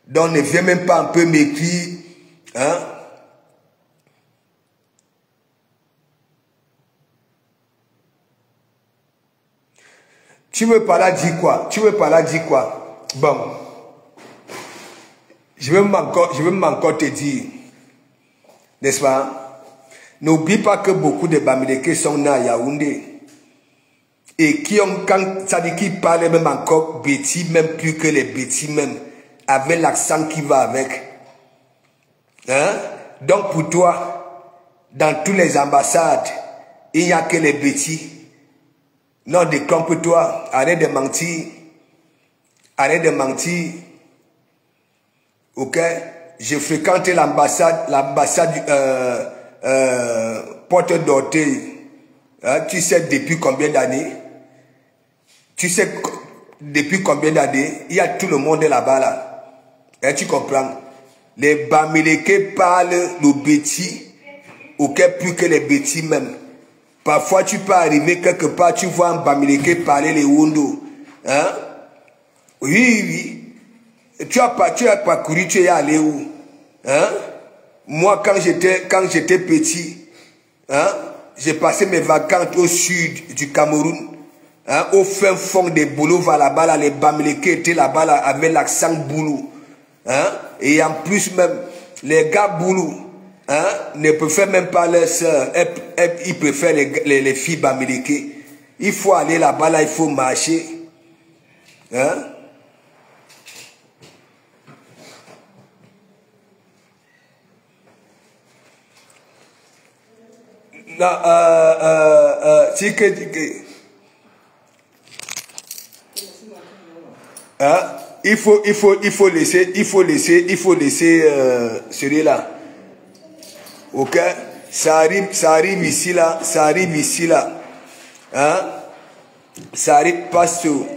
[SPEAKER 1] Donc ne viens même pas un peu m'écrire. Hein? Tu veux par là dire quoi? Tu veux par là dire quoi? Bon. Je veux encore te dire, n'est-ce pas? N'oublie pas que beaucoup de Bamileke sont nés à Yaoundé. Et qui ont, ça dit qu'ils parlent même encore bêtis, même plus que les bêtis même, avec l'accent qui va avec. Hein? Donc pour toi, dans toutes les ambassades, il n'y a que les bêtis. Non, décompe-toi, arrête de mentir. Arrête de mentir. Ok? J'ai fréquenté l'ambassade Porte d'Orteil. Hein? Tu sais depuis combien d'années? Tu sais depuis combien d'années? Il y a tout le monde là-bas là. Et tu comprends? Les Bamileke parlent le bêtis, ok, plus que les bêtis même. Parfois tu peux arriver quelque part, tu vois un Bamileke parler les Wondo. Hein? Oui, oui. Tu as parcouru, tu es allé où? Hein? Moi, quand j'étais petit, hein, j'ai passé mes vacances au sud du Cameroun, hein, au fin fond des Boulova là-bas, là, les Bamileke étaient là-bas là, avec l'accent Boulou. Hein? Et en plus même, les gars Boulou, hein, ne préfèrent même pas leurs sœurs, ils préfèrent les filles Bamileke. Il faut aller là-bas, là, il faut marcher. Hein? Non, c'est que hein? Il faut laisser celui-là. Ok? Ça arrive ici là. Hein? Ça arrive pas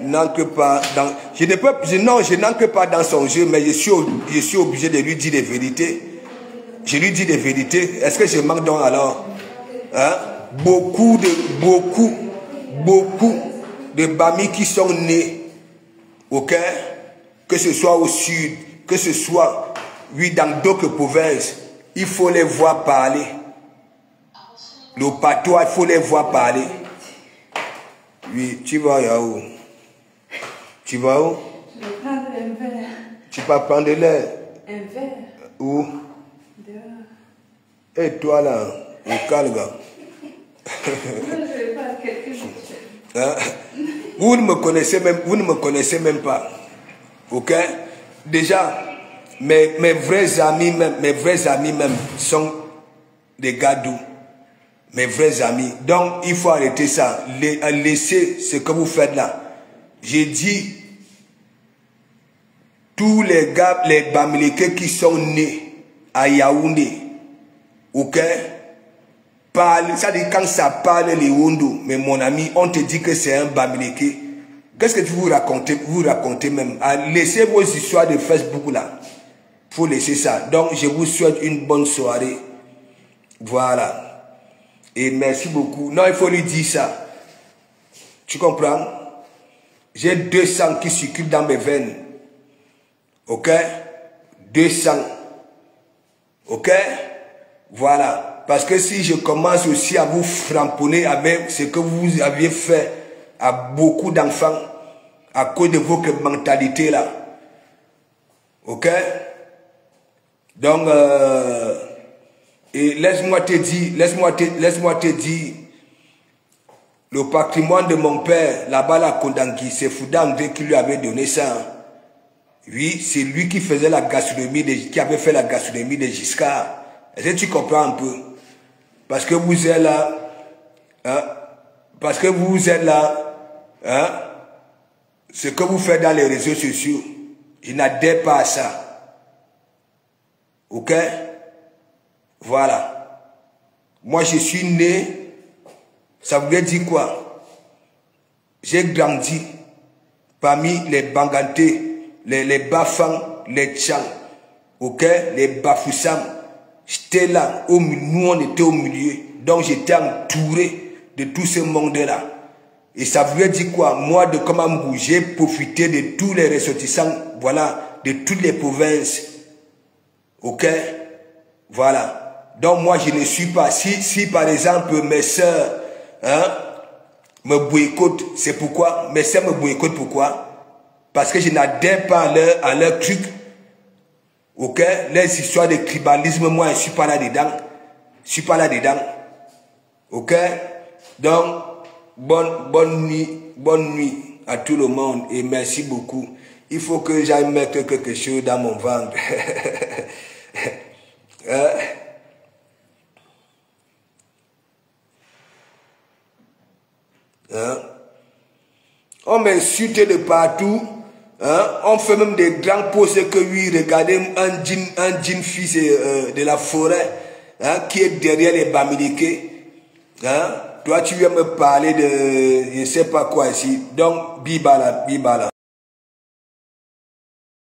[SPEAKER 1] n'ancre pas dans. Je n'ancre pas dans son jeu, mais je suis obligé de lui dire des vérités. Je lui dis des vérités. Est-ce que je manque donc alors? Hein? Beaucoup de Bami qui sont nés, ok? Que ce soit au sud, que ce soit, oui, dans d'autres provinces, il faut les voir parler. Le patois, il faut les voir parler. Oui, tu vas où? Tu vas où?
[SPEAKER 2] Je vais prendre un verre.
[SPEAKER 1] Tu vas prendre de l'air?
[SPEAKER 2] Un verre.
[SPEAKER 1] Où?
[SPEAKER 2] Dehors.
[SPEAKER 1] Et toi là, au Calga.
[SPEAKER 2] Non, je vais pas quelque chose.
[SPEAKER 1] Hein? Vous ne me connaissez même pas. Ok? Déjà, mes vrais amis même sont des gars doux. Mes vrais amis. Donc, il faut arrêter ça. Laissez ce que vous faites là. J'ai dit, tous les gars, les Bamileke qui sont nés à Yaoundé, ok? Parle, ça dit quand ça parle les Wondo, mais mon ami, on te dit que c'est un Bamileke. Qu'est-ce que vous racontez même? Laissez vos histoires de Facebook là. Il faut laisser ça. Donc, je vous souhaite une bonne soirée. Voilà. Et merci beaucoup. Non, il faut lui dire ça. Tu comprends? J'ai 200 qui circulent dans mes veines. Ok? 200. Ok? Voilà. Parce que si je commence aussi à vous framponner avec ce que vous aviez fait à beaucoup d'enfants, à cause de votre mentalité là. Ok? Donc, et laisse-moi te dire, le patrimoine de mon père, là-bas, la Kondangui, c'est Fouda André qui lui avait donné ça. Oui, c'est lui qui faisait la gastronomie, qui avait fait la gastronomie de Giscard. Est-ce que tu comprends un peu? Parce que vous êtes là, hein? Parce que vous êtes là, hein? Ce que vous faites dans les réseaux sociaux, je n'adhère pas à ça. Ok? Voilà. Moi, je suis né, ça voulait dire quoi? J'ai grandi parmi les Banganté, les Bafang, les Tchang, ok? Les Bafoussam. J'étais là, nous on était au milieu. Donc j'étais entouré de tout ce monde-là. Et ça voulait dire quoi? Moi, de Kamamgou, j'ai profité de tous les ressortissants, voilà, de toutes les provinces. Ok? Voilà. Donc moi, je ne suis pas, si par exemple, mes soeurs, hein, me boycottent. C'est pourquoi, mes sœurs me boycottent. Pourquoi? Parce que je n'adhère pas à leur truc. Ok? Les histoires de tribalisme, moi, je ne suis pas là-dedans. Je ne suis pas là-dedans. Ok? Donc, bonne nuit à tout le monde et merci beaucoup. Il faut que j'aille mettre quelque chose dans mon ventre. On m'insulte de partout. On fait même des grands posts que oui, regardez un djinn fils de la forêt qui est derrière les Bamileke. Toi, tu viens me parler de je ne sais pas quoi ici. Donc, bibala.